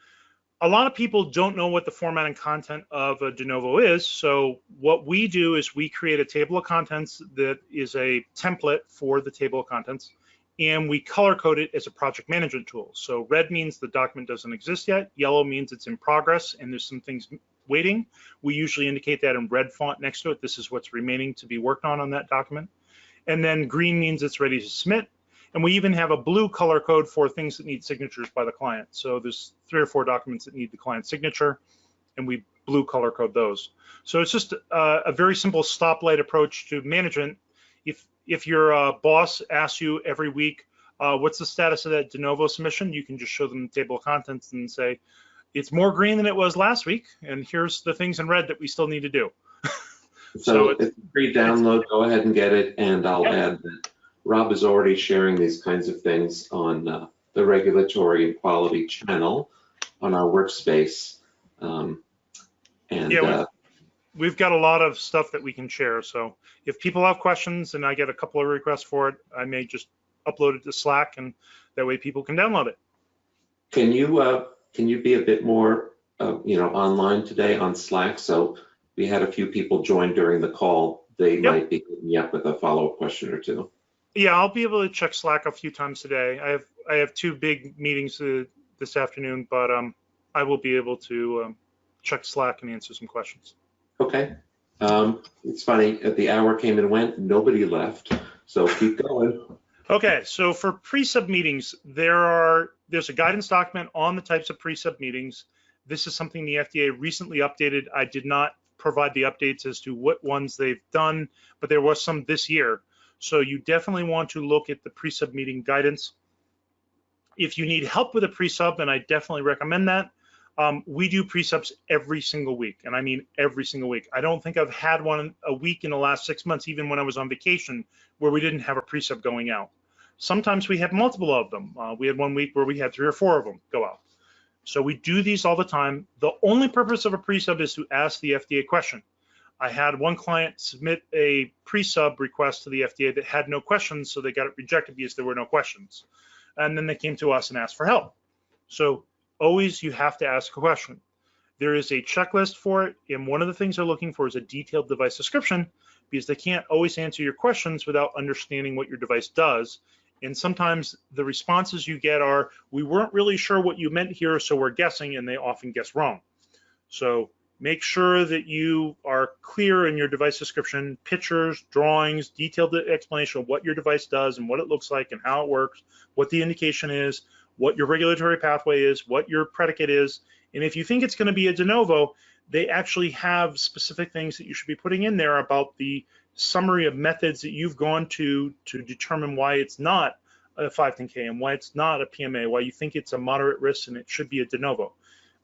a lot of people don't know what the format and content of a de novo is. So what we do is we create a table of contents that is a template for the table of contents, and we color code it as a project management tool. So red means the document doesn't exist yet. Yellow means it's in progress and there's some things waiting. We usually indicate that in red font next to it. This is what's remaining to be worked on that document. And then green means it's ready to submit. And we even have a blue color code for things that need signatures by the client. So there's 3 or 4 documents that need the client signature, and we blue color code those. So it's just a very simple stoplight approach to management. If your boss asks you every week, what's the status of that de novo submission, you can just show them the table of contents and say, it's more green than it was last week, and here's the things in red that we still need to do. So it's a free download, go ahead and get it, and I'll add that Rob is already sharing these kinds of things on the regulatory and quality channel on our workspace. We've got a lot of stuff that we can share. So if people have questions and I get a couple of requests for it, I may just upload it to Slack, and that way people can download it. Can you be a bit more online today on Slack? So we had a few people join during the call. They might be hitting you up with a follow-up question or two. Yeah, I'll be able to check Slack a few times today. I have 2 big meetings this afternoon, but I will be able to check Slack and answer some questions. Okay. It's funny, the hour came and went, nobody left, so keep going. Okay, so for pre-sub meetings, there's a guidance document on the types of pre-sub meetings. This is something the FDA recently updated. I did not provide the updates as to what ones they've done, but there was some this year. So you definitely want to look at the pre-sub meeting guidance. If you need help with a pre-sub, then I definitely recommend that. We do pre-subs every single week, and I mean every single week. I don't think I've had a week in the last 6 months, even when I was on vacation, where we didn't have a pre-sub going out. Sometimes we have multiple of them. We had 1 week where we had 3 or 4 of them go out. So we do these all the time. The only purpose of a pre-sub is to ask the FDA a question. I had one client submit a pre-sub request to the FDA that had no questions, so they got it rejected because there were no questions. And then they came to us and asked for help. So always you have to ask a question. There is a checklist for it, and one of the things they're looking for is a detailed device description, because they can't always answer your questions without understanding what your device does. And sometimes the responses you get are, we weren't really sure what you meant here, so we're guessing, and they often guess wrong. So make sure that you are clear in your device description, pictures, drawings, detailed explanation of what your device does and what it looks like and how it works, what the indication is, what your regulatory pathway is, what your predicate is. And if you think it's going to be a de novo, they actually have specific things that you should be putting in there about the summary of methods that you've gone to determine why it's not a 510K and why it's not a PMA, why you think it's a moderate risk and it should be a de novo.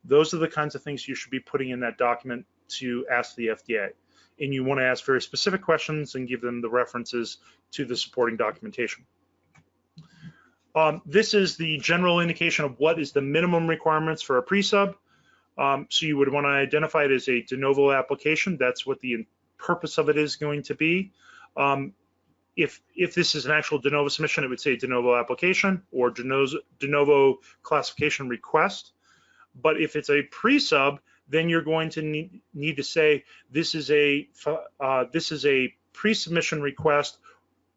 Those are the kinds of things you should be putting in that document to ask the FDA. And you want to ask very specific questions and give them the references to the supporting documentation. This is the general indication of what is the minimum requirements for a pre-sub. So you would want to identify it as a de novo application. That's what the purpose of it is going to be. if this is an actual de novo submission, it would say de novo application or de novo classification request. But if it's a pre-sub, then you're going to need to say this is a pre-submission request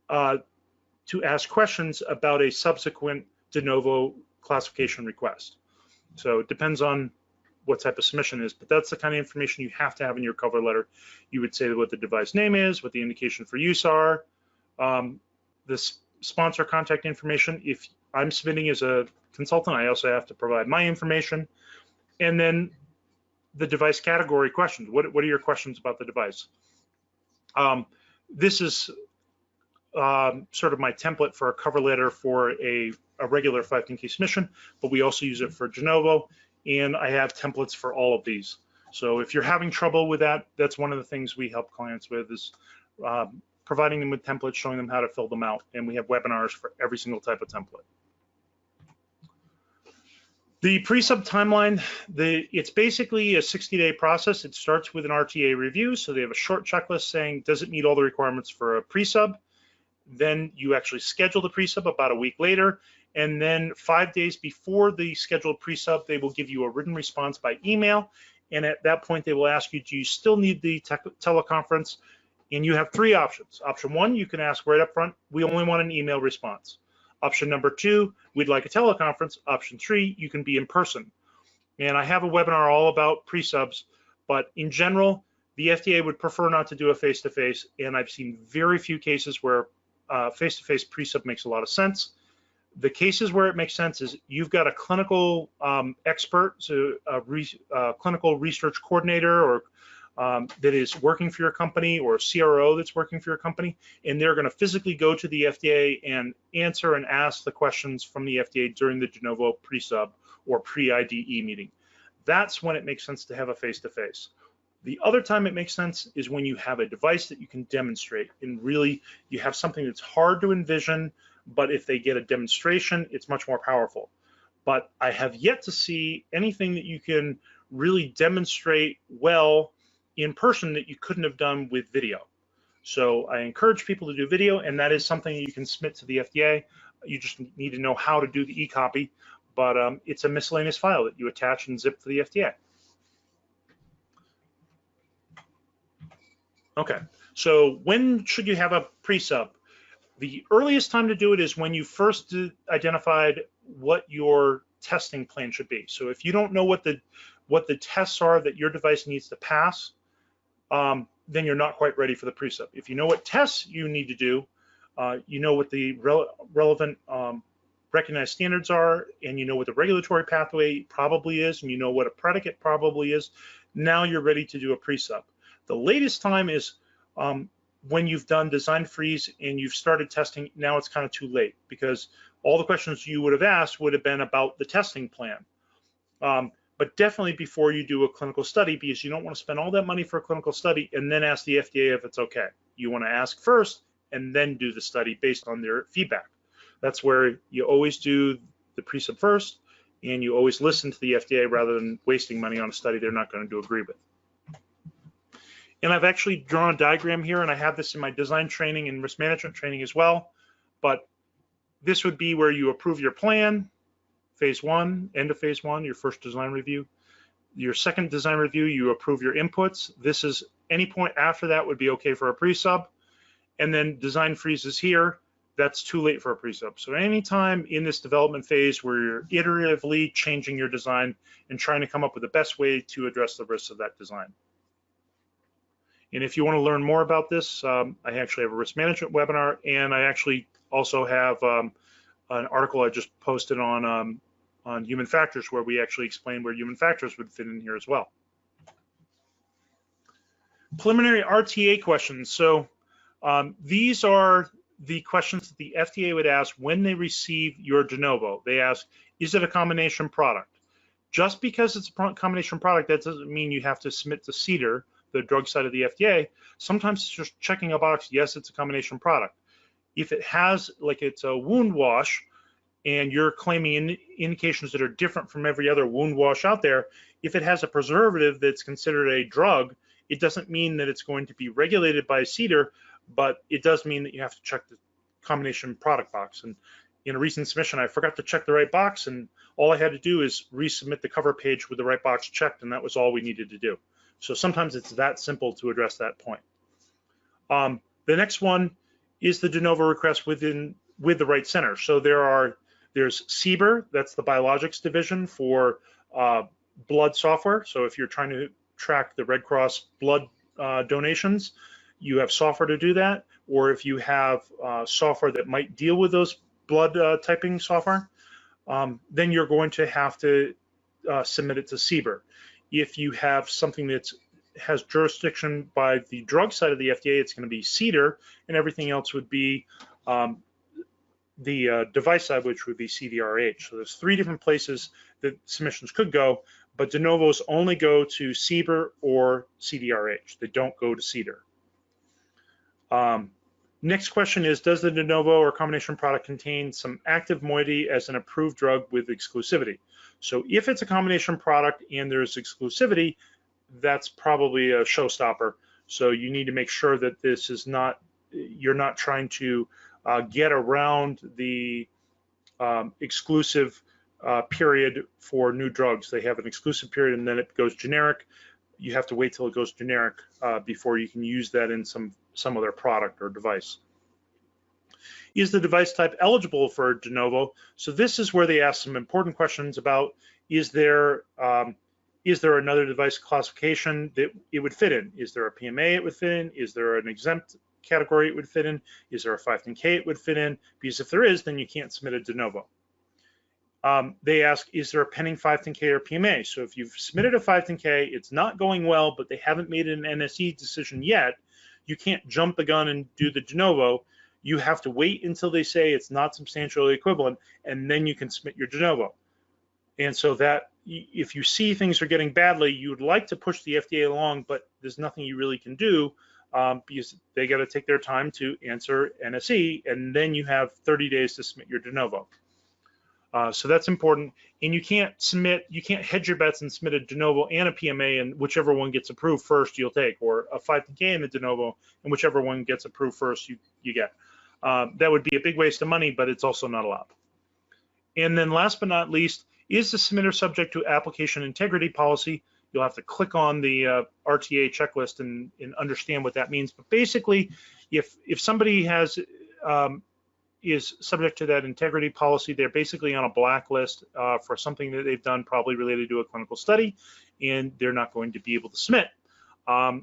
to ask questions about a subsequent de novo classification request. So it depends on what type of submission is, but that's the kind of information you have to have in your cover letter. You would say what the device name is, what the indication for use are, the sponsor contact information. If I'm submitting as a consultant, I also have to provide my information, and then the device category questions. What are your questions about the device? This is sort of my template for a cover letter for a regular 510K submission, but we also use it for de novo, and I have templates for all of these. So if you're having trouble with that, that's one of the things we help clients with, is providing them with templates, showing them how to fill them out, and we have webinars for every single type of template. The pre-sub timeline, it's basically a 60-day process. It starts with an RTA review, so they have a short checklist saying, does it meet all the requirements for a pre-sub? Then you actually schedule the pre-sub about a week later, and then 5 days before the scheduled pre-sub, they will give you a written response by email, and at that point, they will ask you, do you still need the teleconference? And you have 3 options. Option 1, you can ask right up front, we only want an email response. Option number 2, we'd like a teleconference. Option 3, you can be in person. And I have a webinar all about pre-subs, but in general, the FDA would prefer not to do a face-to-face, and I've seen very few cases where face-to-face pre-sub makes a lot of sense. The cases where it makes sense is you've got a clinical expert, so a clinical research coordinator, or that is working for your company, or a CRO that's working for your company, and they're going to physically go to the FDA and answer and ask the questions from the FDA during the de novo pre-sub or pre-IDE meeting. That's when it makes sense to have a face-to-face. The other time it makes sense is when you have a device that you can demonstrate, and really you have something that's hard to envision, but if they get a demonstration, it's much more powerful. But I have yet to see anything that you can really demonstrate well in person that you couldn't have done with video. So I encourage people to do video, and that is something that you can submit to the FDA. You just need to know how to do the e-copy, but it's a miscellaneous file that you attach and zip to the FDA. Okay, so when should you have a pre-sub? The earliest time to do it is when you first identified what your testing plan should be. So if you don't know what the tests are that your device needs to pass, then you're not quite ready for the pre-sub. If you know what tests you need to do, you know what the relevant recognized standards are, and you know what the regulatory pathway probably is, and you know what a predicate probably is, now you're ready to do a pre-sub. The latest time is when you've done design freeze and you've started testing. Now it's kind of too late, because all the questions you would have asked would have been about the testing plan. But definitely before you do a clinical study, because you don't want to spend all that money for a clinical study and then ask the FDA if it's okay. You want to ask first and then do the study based on their feedback. That's where you always do the pre-sub first, and you always listen to the FDA rather than wasting money on a study they're not going to agree with. And I've actually drawn a diagram here, and I have this in my design training and risk management training as well. But this would be where you approve your plan, phase 1, end of phase 1, your first design review. Your second design review, you approve your inputs. This is any point after that would be okay for a pre-sub. And then design freeze is here. That's too late for a pre-sub. So anytime in this development phase where you're iteratively changing your design and trying to come up with the best way to address the risks of that design. And if you want to learn more about this, I actually have a risk management webinar, and I actually also have an article I just posted on human factors, where we actually explain where human factors would fit in here as well. Preliminary RTA questions. So these are the questions that the FDA would ask when they receive your de novo. They ask, is it a combination product? Just because it's a combination product, that doesn't mean you have to submit to CDER, the drug side of the FDA. Sometimes it's just checking a box, yes, it's a combination product. If it has, like it's a wound wash, and you're claiming indications that are different from every other wound wash out there, if it has a preservative that's considered a drug, it doesn't mean that it's going to be regulated by CDER, but it does mean that you have to check the combination product box. And in a recent submission, I forgot to check the right box, and all I had to do is resubmit the cover page with the right box checked, and that was all we needed to do. So sometimes it's that simple to address that point. The next one is the de novo request with the right center. So there's CBER, that's the biologics division for blood software. So if you're trying to track the Red Cross blood donations, you have software to do that. Or if you have software that might deal with those blood typing software, then you're going to have to submit it to CBER. If you have something that has jurisdiction by the drug side of the FDA, it's going to be CDER, and everything else would be the device side, which would be CDRH. So there's 3 different places that submissions could go, but de novos only go to CBER or CDRH. They don't go to CDER. Next question is, does the de novo or combination product contain some active moiety as an approved drug with exclusivity? So if it's a combination product and there's exclusivity, that's probably a showstopper. So you need to make sure that this is not, you're not trying to get around the exclusive period for new drugs. They have an exclusive period and then it goes generic. You have to wait till it goes generic before you can use that in some other product or device. Is the device type eligible for de novo? So this is where they ask some important questions about, is there another device classification that it would fit in? Is there a PMA it would fit in? Is there an exempt category it would fit in? Is there a 510K it would fit in? Because if there is, then you can't submit a de novo. They ask, is there a pending 510K or PMA? So if you've submitted a 510K, it's not going well, but they haven't made an NSE decision yet, you can't jump the gun and do the de novo. You have to wait until they say it's not substantially equivalent, and then you can submit your de novo. And so that if you see things are getting badly, you would like to push the FDA along, but there's nothing you really can do because they got to take their time to answer NSE, and then you have 30 days to submit your de novo. So that's important. And you can't hedge your bets and submit a de novo and a PMA, and whichever one gets approved first you'll take, or a 510K and a de novo, and whichever one gets approved first you get. That would be a big waste of money, but it's also not allowed. And then last but not least, is the submitter subject to application integrity policy? You'll have to click on the RTA checklist and understand what that means. But basically, if somebody is subject to that integrity policy, they're basically on a blacklist for something that they've done probably related to a clinical study, and they're not going to be able to submit.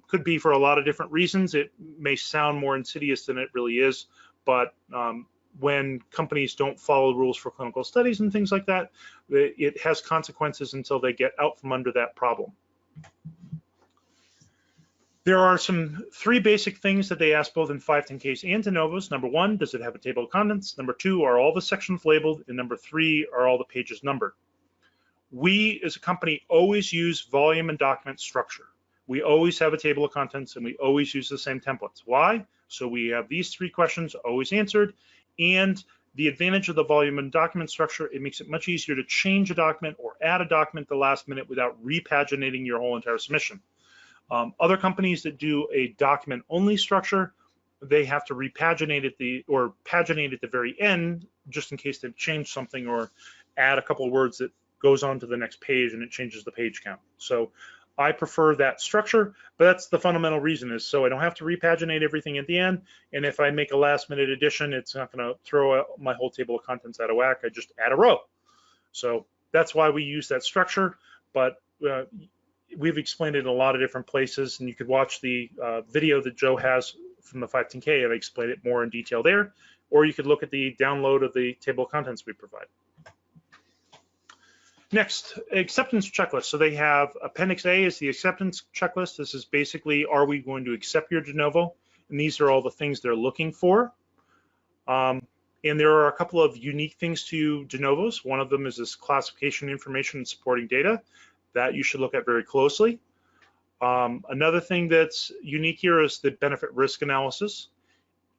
Could be for a lot of different reasons. It may sound more insidious than it really is, but when companies don't follow rules for clinical studies and things like that, it has consequences until they get out from under that problem. There are 3 basic things that they ask both in 510Ks and de novos. Number 1, does it have a table of contents? Number 2, are all the sections labeled? And number 3, are all the pages numbered? We as a company always use volume and document structure. We always have a table of contents and we always use the same templates. Why? So we have these 3 questions always answered. And the advantage of the volume and document structure, it makes it much easier to change a document or add a document at the last minute without repaginating your whole entire submission. Other companies that do a document-only structure, they have to repaginate paginate at the very end, just in case they've changed something or add a couple of words that goes on to the next page and it changes the page count. So I prefer that structure, but that's the fundamental reason, is so I don't have to repaginate everything at the end. And if I make a last-minute addition, it's not going to throw out my whole table of contents out of whack. I just add a row. So that's why we use that structure, but we've explained it in a lot of different places, and you could watch the video that Joe has from the 510K, and I explained it more in detail there, or you could look at the download of the table of contents we provide. Next, acceptance checklist. So they have Appendix A is the acceptance checklist. This is basically, are we going to accept your de novo? And these are all the things they're looking for. And there are a couple of unique things to de novos. One of them is this classification information and supporting data that you should look at very closely. Another thing that's unique here is the benefit risk analysis.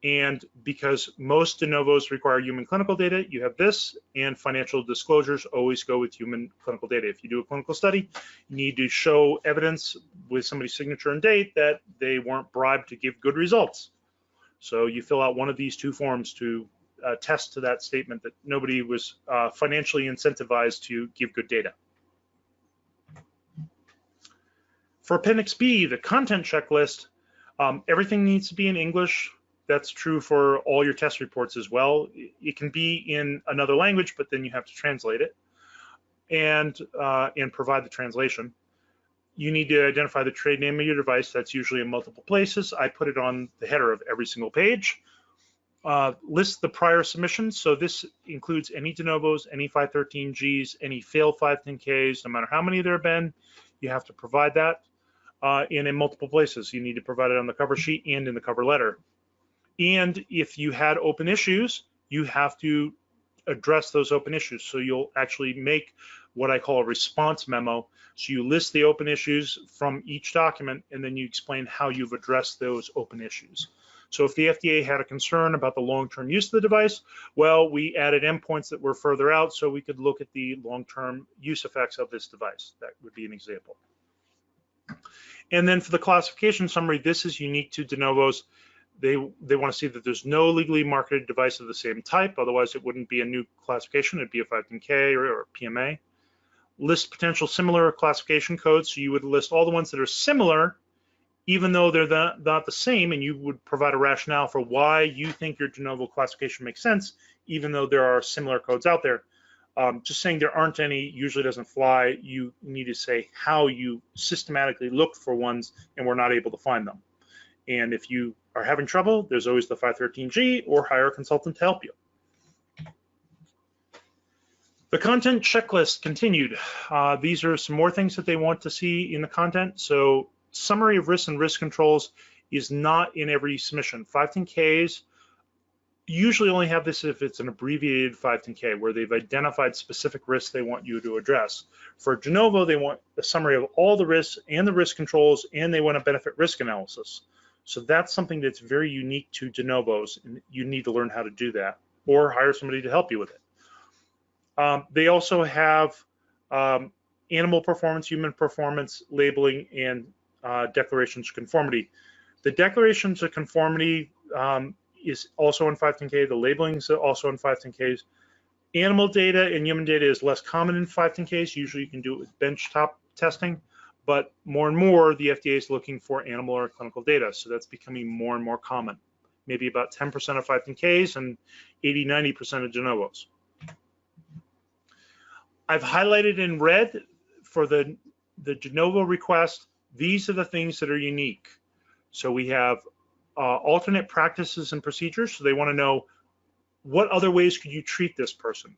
And because most de novos require human clinical data, you have this, and financial disclosures always go with human clinical data. If you do a clinical study, you need to show evidence with somebody's signature and date that they weren't bribed to give good results. So you fill out one of these two forms to attest to that statement that nobody was financially incentivized to give good data. For Appendix B, the content checklist, everything needs to be in English. That's true for all your test reports as well. It can be in another language, but then you have to translate it and provide the translation. You need to identify the trade name of your device. That's usually in multiple places. I put it on the header of every single page. List the prior submissions. So this includes any de novos, any 513Gs, any failed 510Ks, no matter how many there have been. You have to provide that in multiple places. You need to provide it on the cover sheet and in the cover letter. And if you had open issues, you have to address those open issues. So you'll actually make what I call a response memo. So you list the open issues from each document, and then you explain how you've addressed those open issues. So if the FDA had a concern about the long-term use of the device, well, we added endpoints that were further out so we could look at the long-term use effects of this device. That would be an example. And then for the classification summary, this is unique to de novos. They want to see that there's no legally marketed device of the same type. Otherwise, it wouldn't be a new classification. It'd be a 510K or PMA. List potential similar classification codes. So you would list all the ones that are similar, even though they're not the same, and you would provide a rationale for why you think your de novo classification makes sense, even though there are similar codes out there. Just saying there aren't any usually doesn't fly. You need to say how you systematically looked for ones and were not able to find them. And if you are having trouble, there's always the 513G or hire a consultant to help you. The content checklist continued. These are some more things that they want to see in the content. So summary of risks and risk controls is not in every submission. 510Ks usually only have this if it's an abbreviated 510K where they've identified specific risks they want you to address. For de novo, they want a summary of all the risks and the risk controls, and they want a benefit risk analysis. So that's something that's very unique to de novos, and you need to learn how to do that or hire somebody to help you with it. They also have animal performance, human performance, labeling, and declarations of conformity. The declarations of conformity is also in 510K. The labeling is also in 510Ks. Animal data and human data is less common in 510Ks. Usually you can do it with benchtop testing, but more and more the FDA is looking for animal or clinical data. So that's becoming more and more common. Maybe about 10% of 510Ks and 80–90% of de novos. I've highlighted in red for the de novo request, these are the things that are unique. So we have alternate practices and procedures. So they want to know what other ways could you treat this person.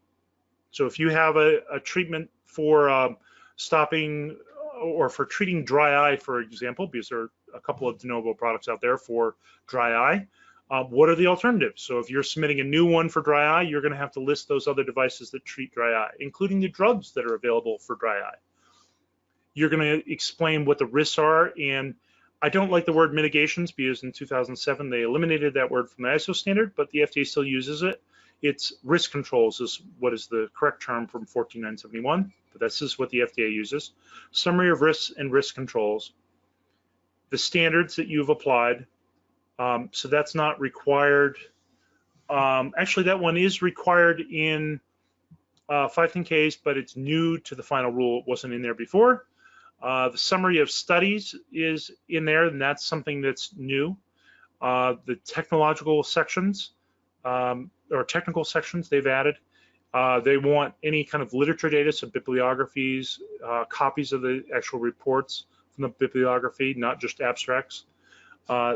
So if you have a treatment for stopping or for treating dry eye, for example, because there are a couple of de novo products out there for dry eye, what are the alternatives? So if you're submitting a new one for dry eye, you're going to have to list those other devices that treat dry eye, including the drugs that are available for dry eye. You're going to explain what the risks are, and I don't like the word mitigations because in 2007 they eliminated that word from the ISO standard, but the FDA still uses it. It's risk controls is what is the correct term from 14971, but this is what the FDA uses. Summary of risks and risk controls. The standards that you've applied. So that's not required. Actually, that one is required in 510Ks, but it's new to the final rule. It wasn't in there before. The summary of studies is in there, and that's something that's new. The technological sections or technical sections they've added. They want any kind of literature data, so bibliographies, copies of the actual reports from the bibliography, not just abstracts.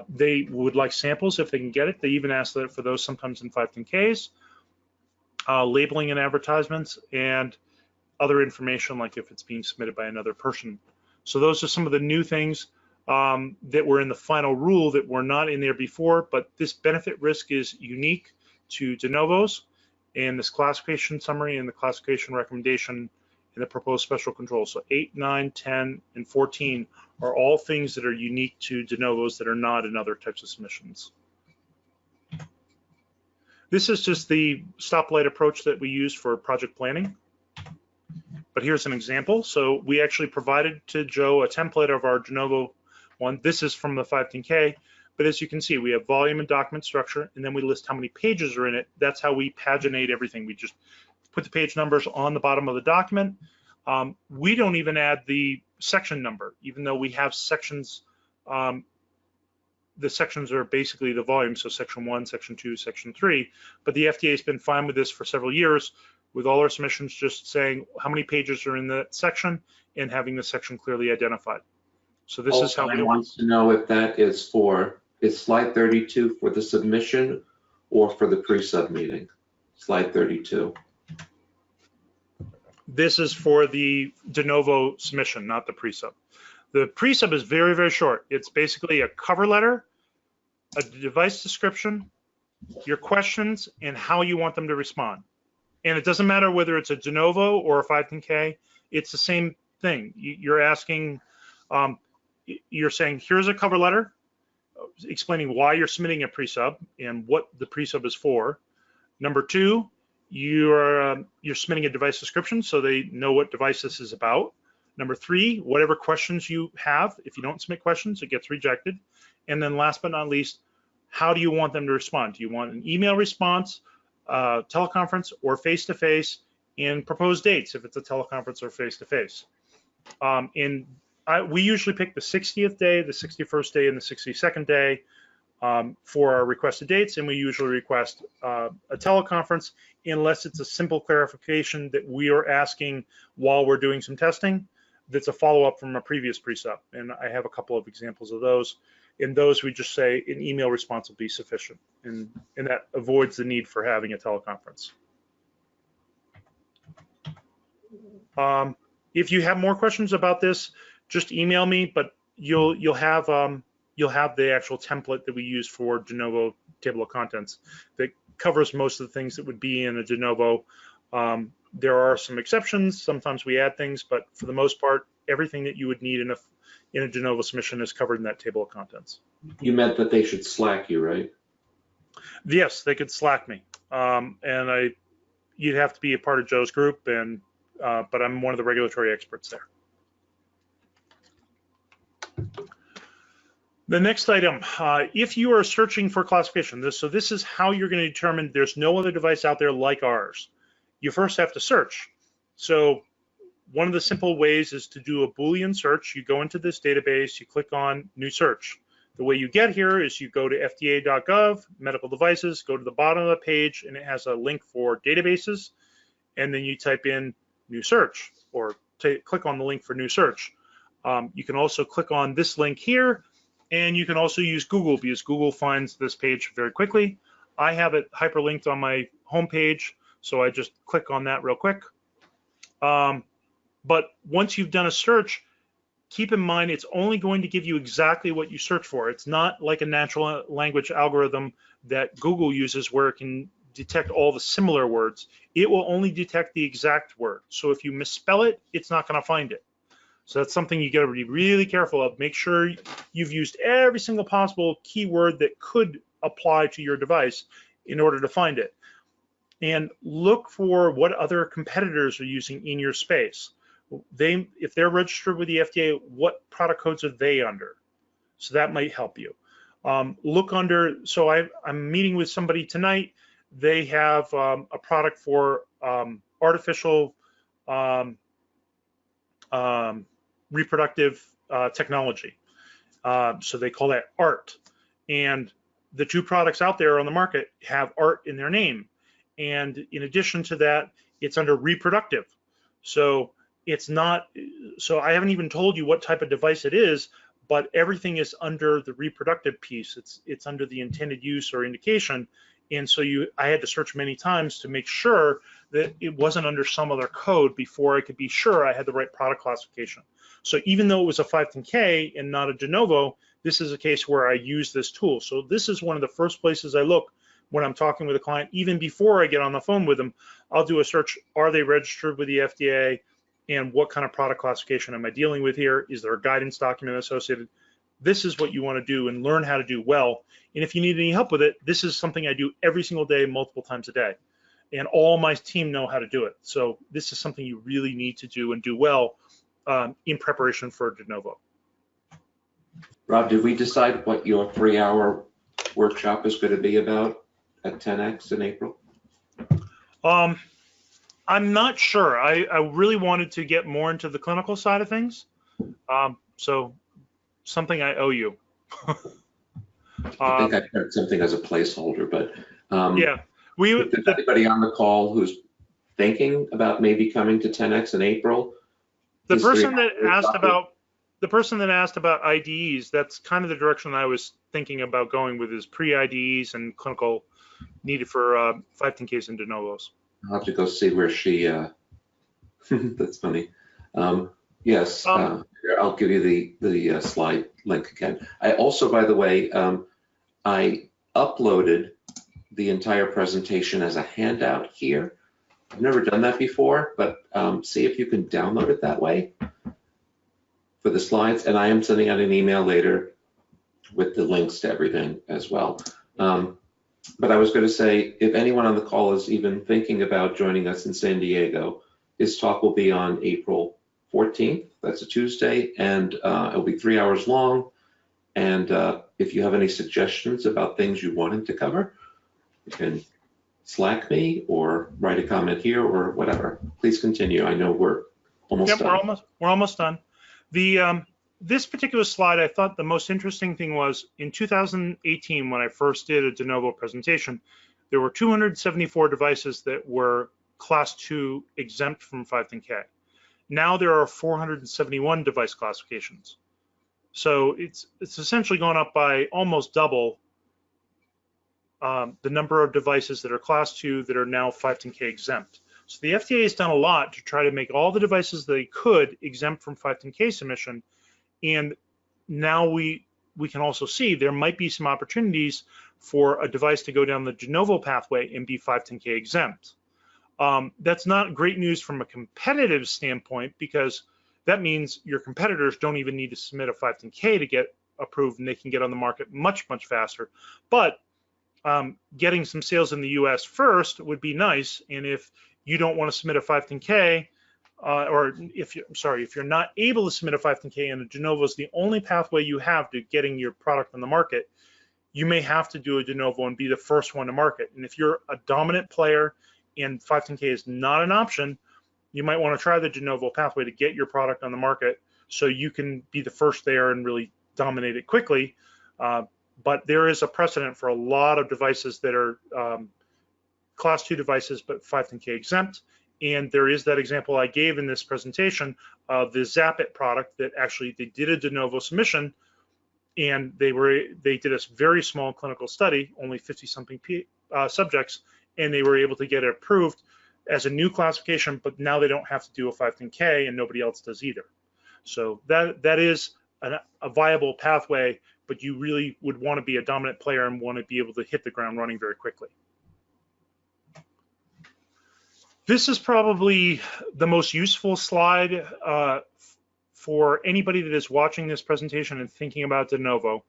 They would like samples if they can get it. They even ask that for those sometimes in 510Ks. Labeling and advertisements, and other information like if it's being submitted by another person. So those are some of the new things that were in the final rule that were not in there before, but this benefit risk is unique to de novos, and this classification summary and the classification recommendation and the proposed special control. So 8, 9, 10, and 14 are all things that are unique to de novos that are not in other types of submissions. This is just the stoplight approach that we use for project planning. But here's an example. So we actually provided to Joe a template of our de novo one. This is from the 510K, But as you can see, we have volume and document structure, and then we list how many pages are in it. That's how we paginate everything. We just put the page numbers on the bottom of the document. We don't even add the section number, even though we have sections. The sections are basically the volume, so section 1, section 2, section 3. But the FDA has been fine with this for several years, with all our submissions just saying how many pages are in that section and having the section clearly identified. So this is how we wants to know if that is slide 32 for the submission or for the pre-sub meeting? Slide 32. This is for the de novo submission, not the pre-sub. The pre-sub is very, very short. It's basically a cover letter, a device description, your questions, and how you want them to respond. And it doesn't matter whether it's a de novo or a 510K, it's the same thing. You're asking, you're saying, here's a cover letter explaining why you're submitting a pre-sub and what the pre-sub is for. Number 2, you're submitting a device description so they know what device this is about. Number 3, whatever questions you have, if you don't submit questions, it gets rejected. And then last but not least, how do you want them to respond? Do you want an email response, teleconference, or face-to-face, and propose dates if it's a teleconference or face-to-face? We usually pick the 60th day, the 61st day, and the 62nd day for our requested dates, and we usually request a teleconference unless it's a simple clarification that we are asking while we're doing some testing. That's a follow-up from a previous pre-sub, and I have a couple of examples of those. In those, we just say an email response will be sufficient, and that avoids the need for having a teleconference. If you have more questions about this, just email me, but you'll have the actual template that we use for de novo table of contents that covers most of the things that would be in a de novo. There are some exceptions. Sometimes we add things, but for the most part, everything that you would need in a de novo submission is covered in that table of contents. You meant that they should Slack you, right? Yes, they could Slack me, and you'd have to be a part of Joe's group, but I'm one of the regulatory experts there. The next item, if you are searching for classification, this is how you're going to determine there's no other device out there like ours. You first have to search. So one of the simple ways is to do a Boolean search. You go into this database, you click on new search. The way you get here is you go to fda.gov, medical devices, go to the bottom of the page, and it has a link for databases, and then you type in new search, or click on the link for new search. You can also click on this link here, and you can also use Google because Google finds this page very quickly. I have it hyperlinked on my homepage, so I just click on that real quick. But once you've done a search, keep in mind it's only going to give you exactly what you search for. It's not like a natural language algorithm that Google uses where it can detect all the similar words. It will only detect the exact word. So if you misspell it, it's not going to find it. So that's something you got to be really careful of. Make sure you've used every single possible keyword that could apply to your device in order to find it. And look for what other competitors are using in your space. If they're registered with the FDA, what product codes are they under? So that might help you. Look under, so I'm meeting with somebody tonight. They have a product for artificial reproductive technology. So they call that ART. And the 2 products out there on the market have ART in their name. And in addition to that, it's under reproductive. So it's not, so I haven't even told you what type of device it is, but everything is under the reproductive piece. It's under the intended use or indication. And so I had to search many times to make sure that it wasn't under some other code before I could be sure I had the right product classification. So even though it was a 510K and not a de novo, this is a case where I use this tool. So this is one of the first places I look when I'm talking with a client. Even before I get on the phone with them, I'll do a search. Are they registered with the FDA? And what kind of product classification am I dealing with here? Is there a guidance document associated? This is what you want to do and learn how to do well. And if you need any help with it, this is something I do every single day, multiple times a day. And all my team know how to do it. So this is something you really need to do and do well in preparation for de novo. Rob, did we decide what your 3-hour workshop is going to be about at 10X in April? I'm not sure. I really wanted to get more into the clinical side of things. So something I owe you. I think I've heard something as a placeholder, but yeah, if there's anybody on the call who's thinking about maybe coming to 10X in April, the person that asked about IDEs, that's kind of the direction I was thinking about going with, is pre-IDEs and clinical needed for 510Ks and de novos. I'll have to go see where she, that's funny. Yes, I'll give you the slide link again. I also, by the way, I uploaded the entire presentation as a handout here. I've never done that before, but see if you can download it that way for the slides. And I am sending out an email later with the links to everything as well. But I was going to say, if anyone on the call is even thinking about joining us in San Diego, his talk will be on April 14th. That's a Tuesday, and it'll be 3 hours long. And if you have any suggestions about things you want him to cover, you can Slack me or write a comment here or whatever. Please continue. I know we're almost done. We're almost done. This particular slide, I thought the most interesting thing was in 2018, when I first did a de novo presentation, there were 274 devices that were class 2 exempt from 510K. Now there are 471 device classifications. So it's essentially gone up by almost double the number of devices that are class 2 that are now 510K exempt. So the FDA has done a lot to try to make all the devices they could exempt from 510K submission. And now we can also see there might be some opportunities for a device to go down the de novo pathway and be 510K exempt. That's not great news from a competitive standpoint, because that means your competitors don't even need to submit a 510K to get approved, and they can get on the market much, much faster. But getting some sales in the US first would be nice. And if you don't want to submit a 510K, or if you're not able to submit a 510K and a de novo is the only pathway you have to getting your product on the market, you may have to do a de novo and be the first one to market. And if you're a dominant player and 510K is not an option, you might want to try the de novo pathway to get your product on the market so you can be the first there and really dominate it quickly. But there is a precedent for a lot of devices that are class 2 devices but 510K exempt. And there is that example I gave in this presentation of the Zapit product that actually they did a de novo submission, and they did a very small clinical study, only 50-something subjects, and they were able to get it approved as a new classification, but now they don't have to do a 510K and nobody else does either. So that is a viable pathway, but you really would want to be a dominant player and want to be able to hit the ground running very quickly. This is probably the most useful slide for anybody that is watching this presentation and thinking about de novo.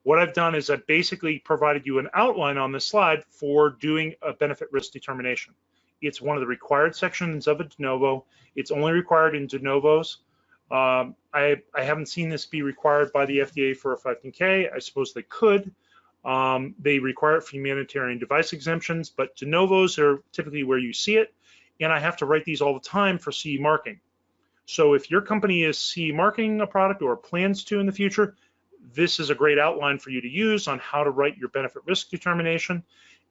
What I've done is I basically provided you an outline on this slide for doing a benefit risk determination. It's one of the required sections of a de novo. It's only required in de novos. I haven't seen this be required by the FDA for a 510K. I suppose they could. They require it for humanitarian device exemptions, but de novos are typically where you see it. And I have to write these all the time for CE marking. So if your company is CE marking a product or plans to in the future, this is a great outline for you to use on how to write your benefit risk determination.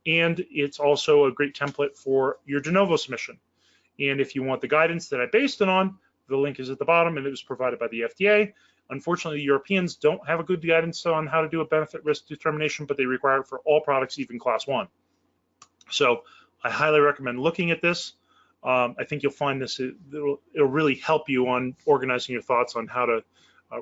And it's also a great template for your de novo submission. And if you want the guidance that I based it on, the link is at the bottom, and it was provided by the FDA. Unfortunately, Europeans don't have a good guidance on how to do a benefit risk determination, but they require it for all products, even class 1. So I highly recommend looking at this. I think you'll find this, it'll really help you on organizing your thoughts on how to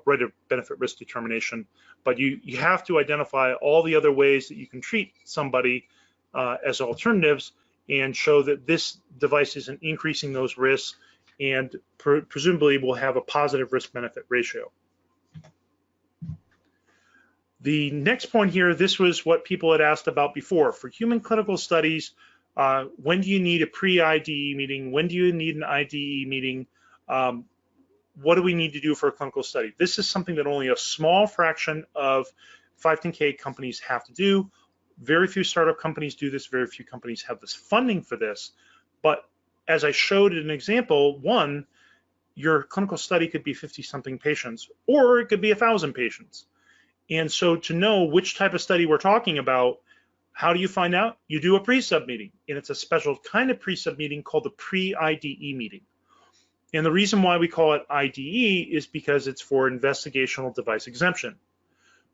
write a benefit risk determination. But you have to identify all the other ways that you can treat somebody as alternatives and show that this device isn't increasing those risks and presumably will have a positive risk-benefit ratio. The next point here, this was what people had asked about before. For human clinical studies, when do you need a pre-IDE meeting? When do you need an IDE meeting? what do we need to do for a clinical study? This is something that only a small fraction of 510K companies have to do. Very few startup companies do this. Very few companies have this funding for this. But as I showed in an example, one, your clinical study could be 50-something patients, or it could be 1,000 patients. And so to know which type of study we're talking about, how do you find out? You do a pre-sub meeting, and it's a special kind of pre-sub meeting called the pre-IDE meeting. And the reason why we call it IDE is because it's for investigational device exemption.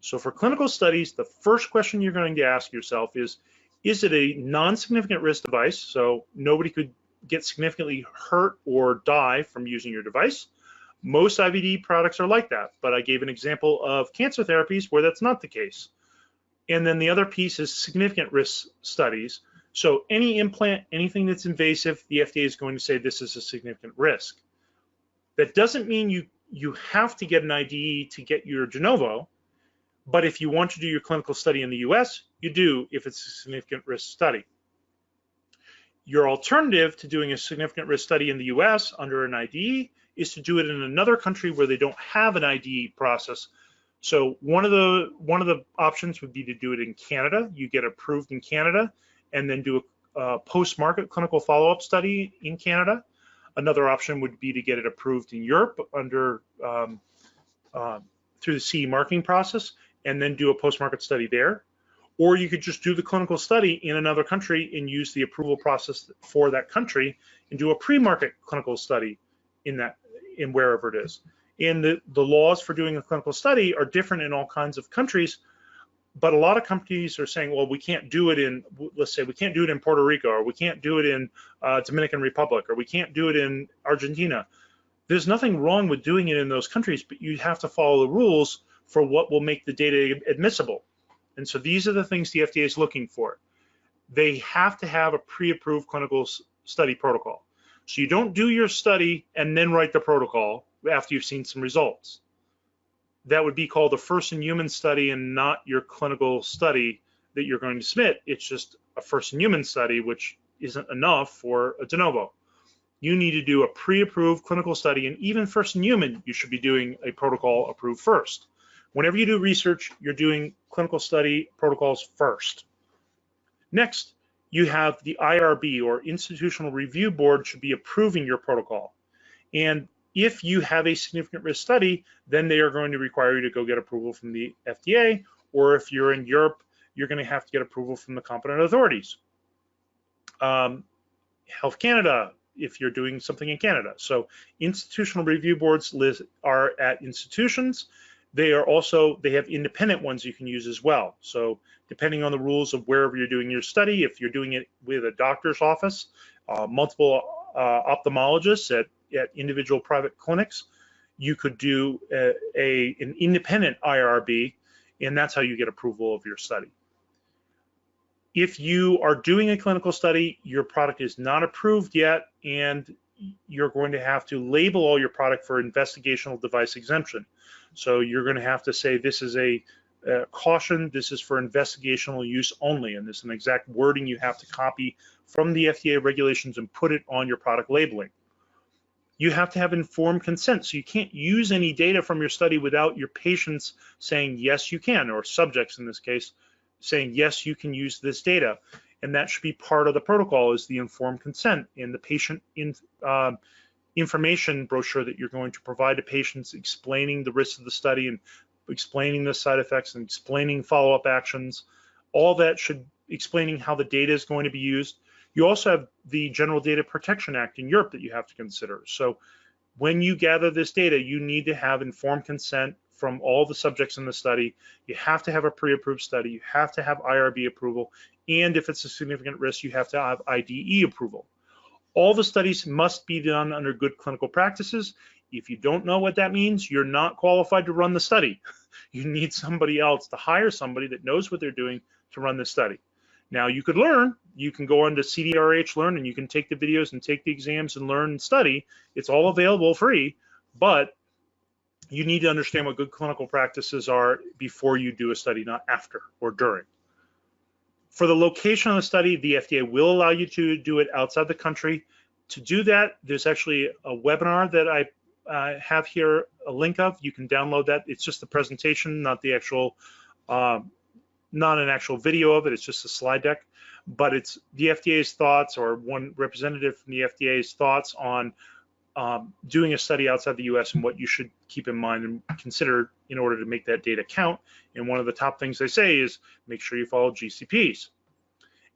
So for clinical studies, the first question you're going to ask yourself is it a non-significant risk device? So nobody could get significantly hurt or die from using your device. Most IVD products are like that, but I gave an example of cancer therapies where that's not the case. And then the other piece is significant risk studies. So any implant, anything that's invasive, the FDA is going to say this is a significant risk. That doesn't mean you have to get an IDE to get your de novo, but if you want to do your clinical study in the US, you do if it's a significant risk study. Your alternative to doing a significant risk study in the US under an IDE is to do it in another country where they don't have an IDE process. So one of the options would be to do it in Canada. You get approved in Canada and then do a post-market clinical follow-up study in Canada. Another option would be to get it approved in Europe under through the CE marking process and then do a post-market study there. Or you could just do the clinical study in another country and use the approval process for that country and do a pre-market clinical study in wherever it is. And the laws for doing a clinical study are different in all kinds of countries, but a lot of companies are saying, well, we can't do it in, let's say we can't do it in Puerto Rico, or we can't do it in Dominican Republic, or we can't do it in Argentina. There's nothing wrong with doing it in those countries, but you have to follow the rules for what will make the data admissible. And so these are the things the FDA is looking for. They have to have a pre-approved clinical study protocol. So you don't do your study and then write the protocol after you've seen some results. That would be called a first-in-human study and not your clinical study that you're going to submit. It's just a first-in-human study, which isn't enough for a de novo. You need to do a pre-approved clinical study, and even first-in-human, you should be doing a protocol approved first. Whenever you do research, you're doing clinical study protocols first. Next, you have the IRB, or Institutional Review Board, should be approving your protocol. And if you have a significant risk study, then they are going to require you to go get approval from the FDA, or if you're in Europe, you're going to have to get approval from the competent authorities. Health Canada, if you're doing something in Canada. So institutional review boards are at institutions. They have independent ones you can use as well. So depending on the rules of wherever you're doing your study, if you're doing it with a doctor's office, multiple ophthalmologists at individual private clinics, you could do an independent IRB, and that's how you get approval of your study. If you are doing a clinical study, your product is not approved yet, and you're going to have to label all your product for investigational device exemption. So you're going to have to say this is a caution, this is for investigational use only, and there's an exact wording you have to copy from the FDA regulations and put it on your product labeling. You have to have informed consent, so you can't use any data from your study without your patients saying yes you can, or subjects in this case saying yes you can use this data, and that should be part of the protocol, is the informed consent and the patient information brochure that you're going to provide to patients, explaining the risks of the study and explaining the side effects and explaining follow-up actions. All that should explaining how the data is going to be used. You also have the General Data Protection Act in Europe that you have to consider. So when you gather this data, you need to have informed consent from all the subjects in the study. You have to have a pre-approved study. You have to have IRB approval. And if it's a significant risk, you have to have IDE approval. All the studies must be done under good clinical practices. If you don't know what that means, you're not qualified to run the study. You need somebody else to hire somebody that knows what they're doing to run the study. Now you could learn, you can go on to CDRH Learn and you can take the videos and take the exams and learn and study. It's all available free, but you need to understand what good clinical practices are before you do a study, not after or during. For the location of the study, the FDA will allow you to do it outside the country. To do that, there's actually a webinar that I have here a link of. You can download that. It's just the presentation, not the actual, not an actual video of it. It's just a slide deck. But it's the FDA's thoughts, or one representative from the FDA's thoughts on doing a study outside the US and what you should keep in mind and consider in order to make that data count. And one of the top things they say is make sure you follow GCPs.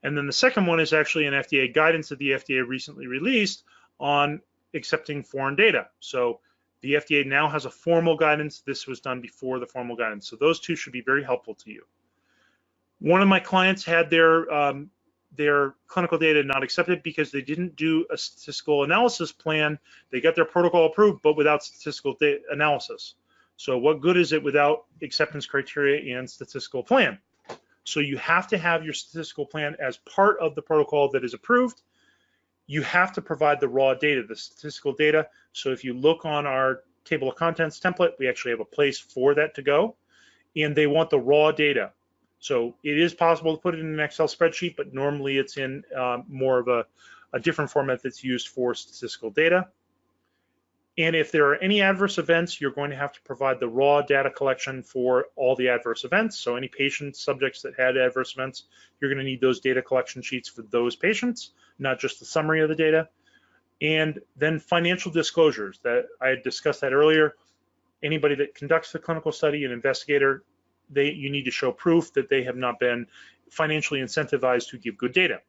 And then the second one is actually an FDA guidance that the FDA recently released on accepting foreign data. So the FDA now has a formal guidance. This was done before the formal guidance. So those two should be very helpful to you. One of my clients had their clinical data not accepted because they didn't do a statistical analysis plan. They got their protocol approved, but without statistical analysis. So what good is it without acceptance criteria and statistical plan? So you have to have your statistical plan as part of the protocol that is approved. You have to provide the raw data, the statistical data. So if you look on our table of contents template, we actually have a place for that to go. And they want the raw data. So it is possible to put it in an Excel spreadsheet, but normally it's in more of a different format that's used for statistical data. And if there are any adverse events, you're going to have to provide the raw data collection for all the adverse events. So any patients, subjects that had adverse events, you're going to need those data collection sheets for those patients, not just the summary of the data. And then financial disclosures, that I had discussed that earlier. Anybody that conducts the clinical study, an investigator, you need to show proof that they have not been financially incentivized to give good data.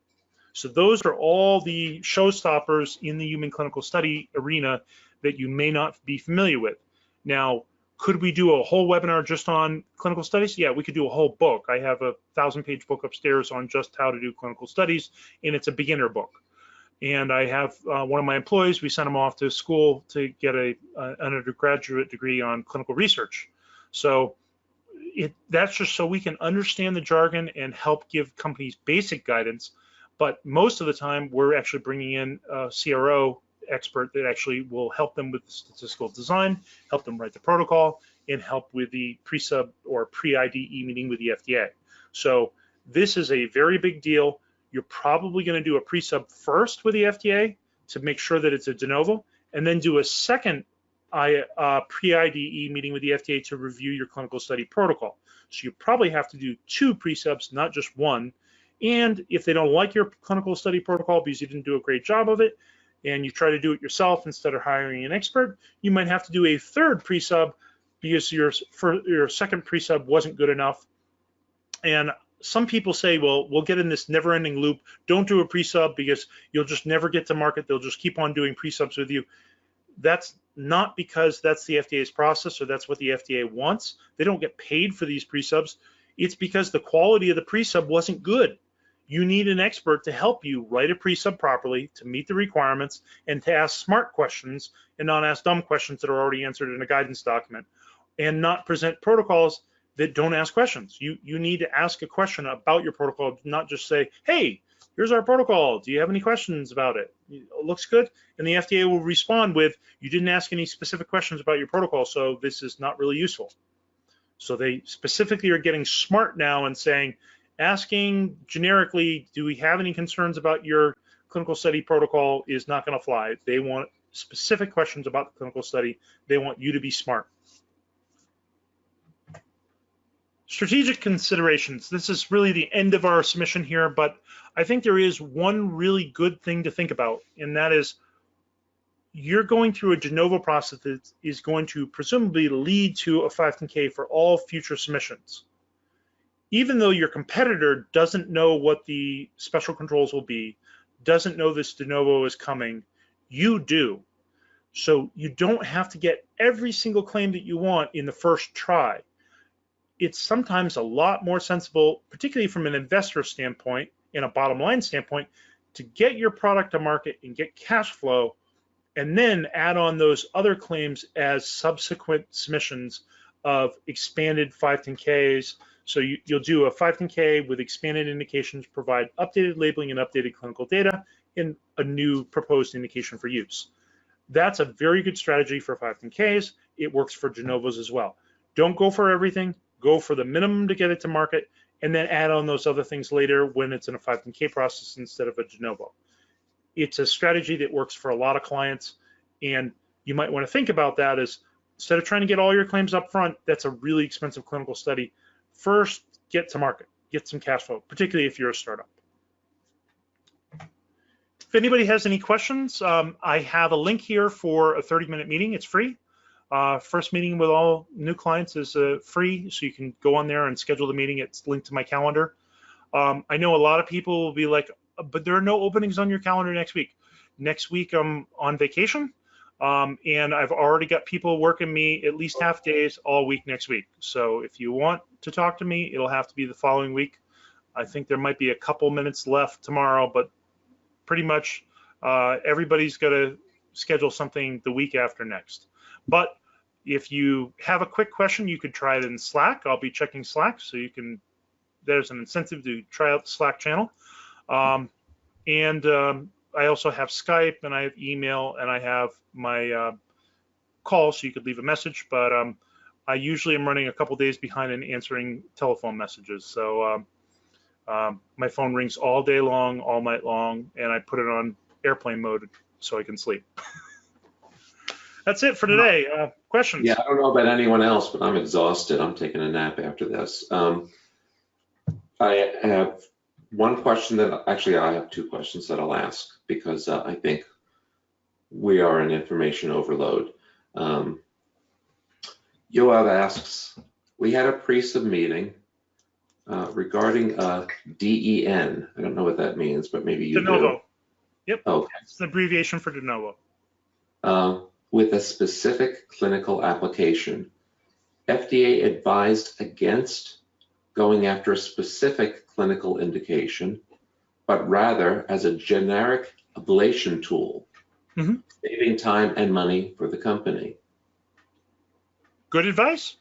So those are all the showstoppers in the human clinical study arena that you may not be familiar with. Now, could we do a whole webinar just on clinical studies? Yeah, we could do a whole book. I have a 1,000-page book upstairs on just how to do clinical studies, and it's a beginner book. And I have one of my employees, we sent him off to school to get an undergraduate degree on clinical research. So that's just so we can understand the jargon and help give companies basic guidance. But most of the time, we're actually bringing in a CRO expert that actually will help them with the statistical design, help them write the protocol, and help with the pre-sub or pre-IDE meeting with the FDA. So this is a very big deal. You're probably going to do a pre-sub first with the FDA to make sure that it's a de novo, and then do a second pre-IDE meeting with the FDA to review your clinical study protocol. So you probably have to do 2 pre-subs, not just 1. And if they don't like your clinical study protocol because you didn't do a great job of it, and you try to do it yourself instead of hiring an expert, you might have to do a 3rd pre-sub because your 2nd pre-sub wasn't good enough. And some people say, well, we'll get in this never-ending loop. Don't do a pre-sub because you'll just never get to market. They'll just keep on doing pre-subs with you. That's not because that's the FDA's process or that's what the FDA wants. They don't get paid for these pre-subs. It's because the quality of the pre-sub wasn't good. You need an expert to help you write a pre-sub properly, to meet the requirements, and to ask smart questions and not ask dumb questions that are already answered in a guidance document, and not present protocols that don't ask questions. You need to ask a question about your protocol, not just say, hey, here's our protocol. Do you have any questions about it? It looks good. And the FDA will respond with, you didn't ask any specific questions about your protocol, so this is not really useful. So they specifically are getting smart now and saying, asking generically, do we have any concerns about your clinical study protocol is not going to fly. They want specific questions about the clinical study. They want you to be smart. Strategic considerations. This is really the end of our submission here, but I think there is one really good thing to think about, and that is you're going through a de novo process that is going to presumably lead to a 510K for all future submissions. Even though your competitor doesn't know what the special controls will be, doesn't know this de novo is coming, you do. So you don't have to get every single claim that you want in the first try. It's sometimes a lot more sensible, particularly from an investor standpoint and a bottom line standpoint, to get your product to market and get cash flow, and then add on those other claims as subsequent submissions of expanded 510Ks. So you'll do a 510K with expanded indications, provide updated labeling and updated clinical data, and a new proposed indication for use. That's a very good strategy for 510Ks. It works for de novos as well. Don't go for everything. Go for the minimum to get it to market, and then add on those other things later when it's in a 510K process instead of a de novo. It's a strategy that works for a lot of clients, and you might want to think about that is instead of trying to get all your claims up front, that's a really expensive clinical study. First, get to market, get some cash flow, particularly if you're a startup. If anybody has any questions, I have a link here for a 30-minute meeting. It's free. First meeting with all new clients is free, so you can go on there and schedule the meeting. It's linked to my calendar. I know a lot of people will be like, but there are no openings on your calendar next week. Next week I'm on vacation, and I've already got people working me at least half days all week next week. So if you want to talk to me, it'll have to be the following week. I think there might be a couple minutes left tomorrow, but pretty much everybody's got to schedule something the week after next. But if you have a quick question, you could try it in Slack. I'll be checking Slack, so you can, there's an incentive to try out the Slack channel. I also have Skype, and I have email, and I have my call, so you could leave a message, but I usually am running a couple days behind in answering telephone messages. So my phone rings all day long, all night long, and I put it on airplane mode so I can sleep. That's it for today. Questions? Yeah, I don't know about anyone else, but I'm exhausted. I'm taking a nap after this. I have one question that, actually I have two questions that I'll ask because I think we are in information overload. Yoav asks, we had a pre-sub meeting regarding DEN. I don't know what that means, but maybe you De Novo. do. Yep. Okay. It's an abbreviation for De Novo. With a specific clinical application. FDA advised against going after a specific clinical indication, but rather as a generic ablation tool, saving time and money for the company. Good advice.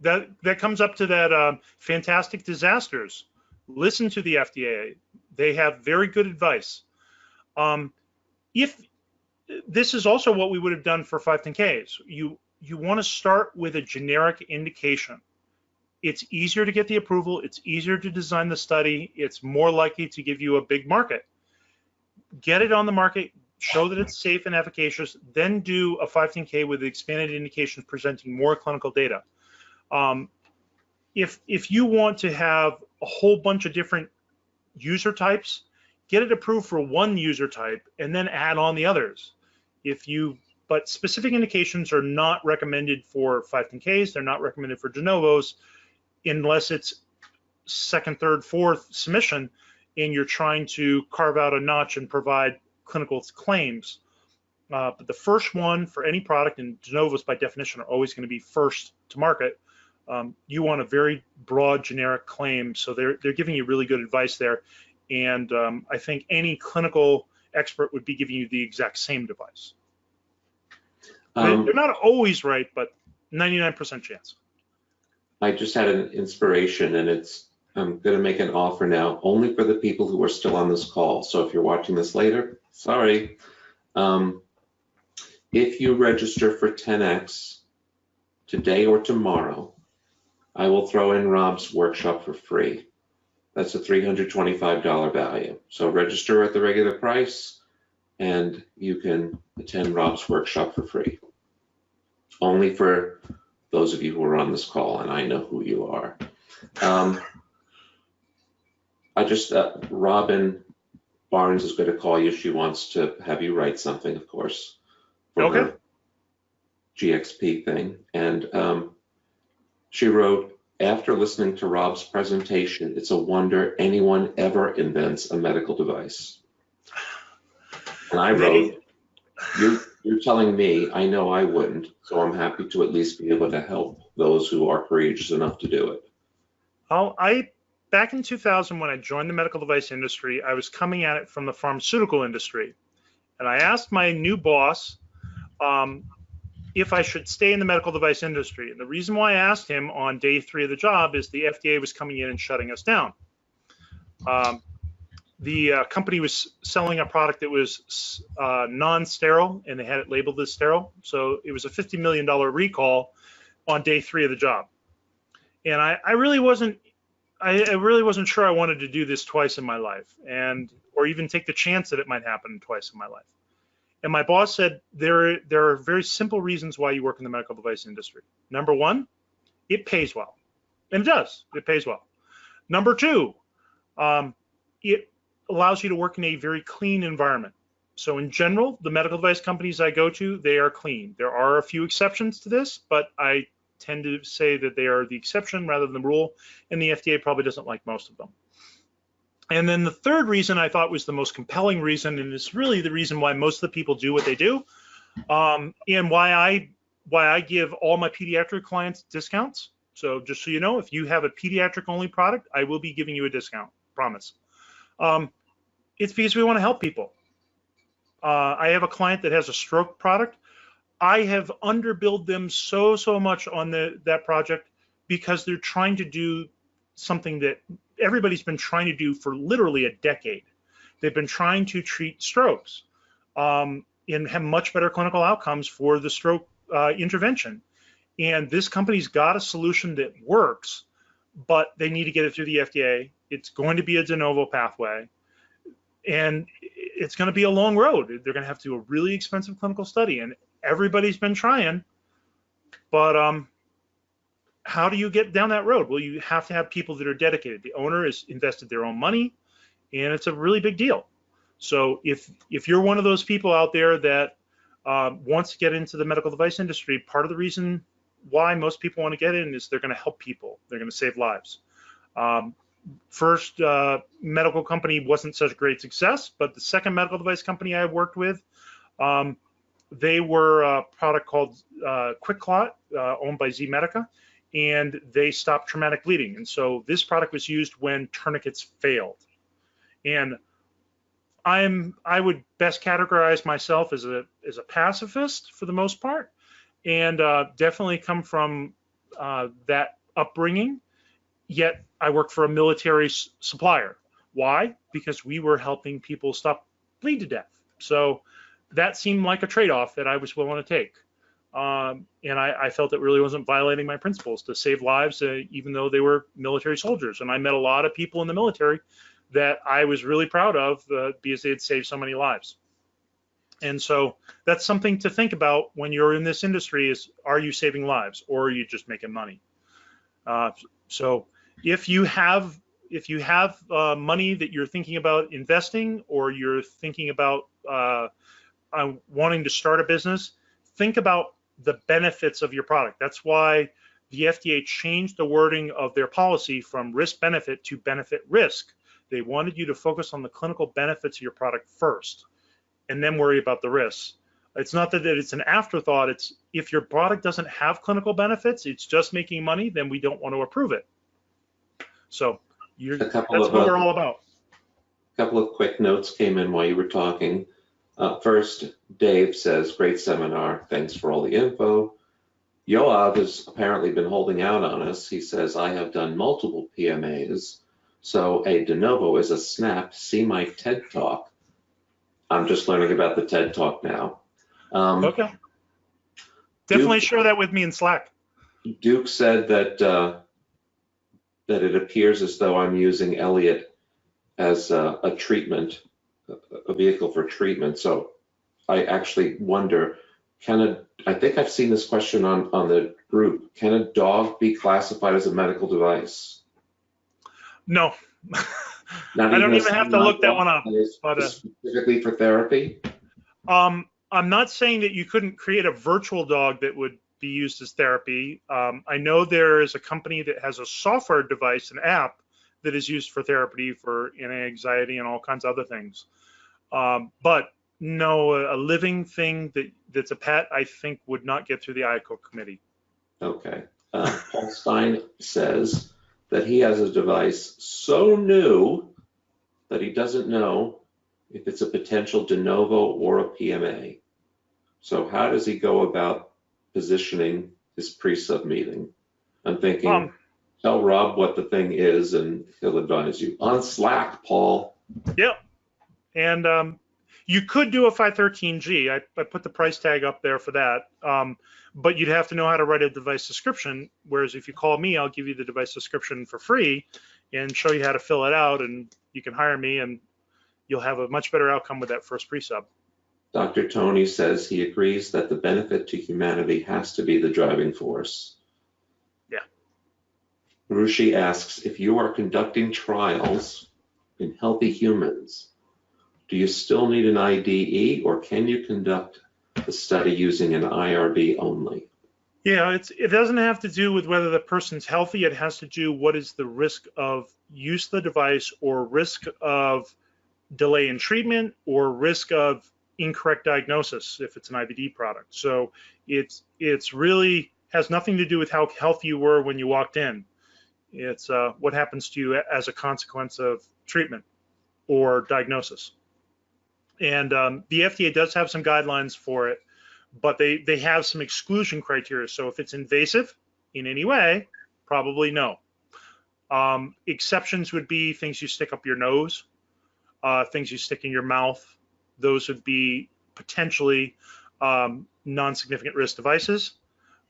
That comes up to that fantastic disasters. Listen to the FDA. They have very good advice. If this is also what we would have done for 510Ks. You want to start with a generic indication. It's easier to get the approval. It's easier to design the study. It's more likely to give you a big market. Get it on the market, show that it's safe and efficacious, then do a 510K with expanded indications presenting more clinical data. If you want to have a whole bunch of different user types, get it approved for one user type and then add on the others. But specific indications are not recommended for 510Ks. They're not recommended for De Novos unless it's second, third, fourth submission and you're trying to carve out a notch and provide clinical claims. But the first one for any product, and De Novos by definition are always going to be first to market, you want a very broad generic claim. So they're giving you really good advice there. And I think any clinical expert would be giving you the exact same device. They're not always right, but 99% chance. I just had an inspiration, and I'm going to make an offer now only for the people who are still on this call. So if you're watching this later, sorry. If you register for 10X today or tomorrow, I will throw in Rob's workshop for free. That's a $325 value. So register at the regular price and you can attend Rob's workshop for free. Only for those of you who are on this call, and I know who you are. Robin Barnes is going to call you. She wants to have you write something, of course, for her GXP thing. And she wrote, after listening to Rob's presentation, it's a wonder anyone ever invents a medical device. And I wrote, you're telling me, I know I wouldn't, so I'm happy to at least be able to help those who are courageous enough to do it. Back in 2000, when I joined the medical device industry, I was coming at it from the pharmaceutical industry. And I asked my new boss if I should stay in the medical device industry. And the reason why I asked him on day 3 of the job is the FDA was coming in and shutting us down. The company was selling a product that was non-sterile, and they had it labeled as sterile. So it was a $50 million recall on day 3 of the job. And I really wasn't sure I wanted to do this twice in my life, or even take the chance that it might happen twice in my life. And my boss said, there are very simple reasons why you work in the medical device industry. Number one, it pays well. And it does, it pays well. Number two, it allows you to work in a very clean environment. So in general, the medical device companies I go to, they are clean. There are a few exceptions to this, but I tend to say that they are the exception rather than the rule, and the FDA probably doesn't like most of them. And then the third reason I thought was the most compelling reason, and it's really the reason why most of the people do what they do, and why I give all my pediatric clients discounts. So just so you know, if you have a pediatric only product, I will be giving you a discount, promise. It's because we want to help people. I have a client that has a stroke product. I have underbilled them so much on that project because they're trying to do something that everybody's been trying to do for literally a decade. They've been trying to treat strokes and have much better clinical outcomes for the stroke intervention. And this company's got a solution that works, but they need to get it through the FDA. It's going to be a de novo pathway, and it's going to be a long road. They're going to have to do a really expensive clinical study, and everybody's been trying, but how do you get down that road? Well, you have to have people that are dedicated. The owner has invested their own money, and it's a really big deal. So if you're one of those people out there that wants to get into the medical device industry, part of the reason why most people want to get in is they're going to help people. They're going to save lives. First medical company wasn't such a great success, but the second medical device company I worked with, they were a product called QuickClot, owned by Z-Medica, and they stopped traumatic bleeding. And so this product was used when tourniquets failed. And I would best categorize myself as a pacifist for the most part, and definitely come from that upbringing. Yet I work for a military supplier. Why? Because we were helping people stop bleed to death. So that seemed like a trade-off that I was willing to take. And I felt it really wasn't violating my principles to save lives, even though they were military soldiers. And I met a lot of people in the military that I was really proud of because they had saved so many lives. And so that's something to think about when you're in this industry is, are you saving lives or are you just making money? So if you have money that you're thinking about investing, or you're thinking about wanting to start a business, think about the benefits of your product. That's why the FDA changed the wording of their policy from risk benefit to benefit risk. They wanted you to focus on the clinical benefits of your product first, and then worry about the risks. It's not that it's an afterthought. It's if your product doesn't have clinical benefits, it's just making money, then we don't want to approve it. So that's what we're all about. A couple of quick notes came in while you were talking. First, Dave says, great seminar. Thanks for all the info. Yoav has apparently been holding out on us. He says, I have done multiple PMAs, so a de novo is a snap. See my TED Talk. I'm just learning about the TED Talk now. Okay. Definitely share that with me in Slack. Duke said that it appears as though I'm using Elliot as a treatment, a vehicle for treatment. So I actually wonder, I think I've seen this question on the group, can a dog be classified as a medical device? No. I don't even have to look that one up. But, specifically for therapy? I'm not saying that you couldn't create a virtual dog that would be used as therapy. I know there is a company that has a software device, an app, that is used for therapy for anxiety and all kinds of other things. But no, a living thing that's a pet, I think, would not get through the IACO committee. Okay. Paul Stein says that he has a device so new that he doesn't know if it's a potential de novo or a PMA. So how does he go about positioning his pre-sub meeting? I'm thinking, tell Rob what the thing is and he'll advise you. On Slack, Paul. Yep. And you could do a 513G. I put the price tag up there for that. But you'd have to know how to write a device description. Whereas if you call me, I'll give you the device description for free and show you how to fill it out, and you can hire me and you'll have a much better outcome with that first pre-sub. Dr. Tony says he agrees that the benefit to humanity has to be the driving force. Yeah. Rushi asks, if you are conducting trials in healthy humans, do you still need an IDE or can you conduct the study using an IRB only? Yeah, it doesn't have to do with whether the person's healthy. It has to do what is the risk of use of the device or risk of delay in treatment or risk of incorrect diagnosis if it's an IVD product. So it's really has nothing to do with how healthy you were when you walked in. It's what happens to you as a consequence of treatment or diagnosis. And the FDA does have some guidelines for it, but they have some exclusion criteria. So if it's invasive in any way, probably no. Exceptions would be things you stick up your nose, things you stick in your mouth. Those would be potentially non-significant risk devices.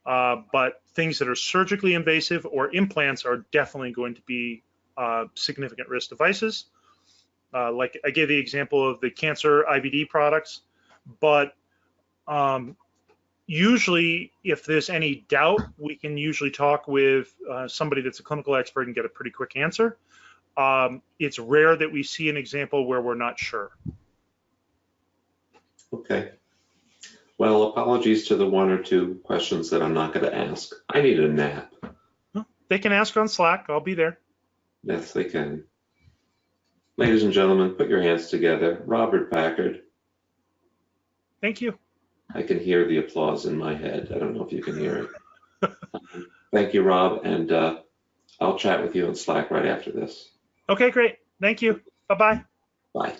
But things that are surgically invasive or implants are definitely going to be significant risk devices. Like I gave the example of the cancer IVD products, but usually if there's any doubt, we can usually talk with somebody that's a clinical expert and get a pretty quick answer. It's rare that we see an example where we're not sure. Okay. Well, apologies to the one or two questions that I'm not going to ask. I need a nap. They can ask on Slack. I'll be there. Yes, they can. Ladies and gentlemen, put your hands together. Robert Packard. Thank you. I can hear the applause in my head. I don't know if you can hear it. Thank you, Rob, and I'll chat with you on Slack right after this. Okay, great. Thank you. Bye-bye. Bye.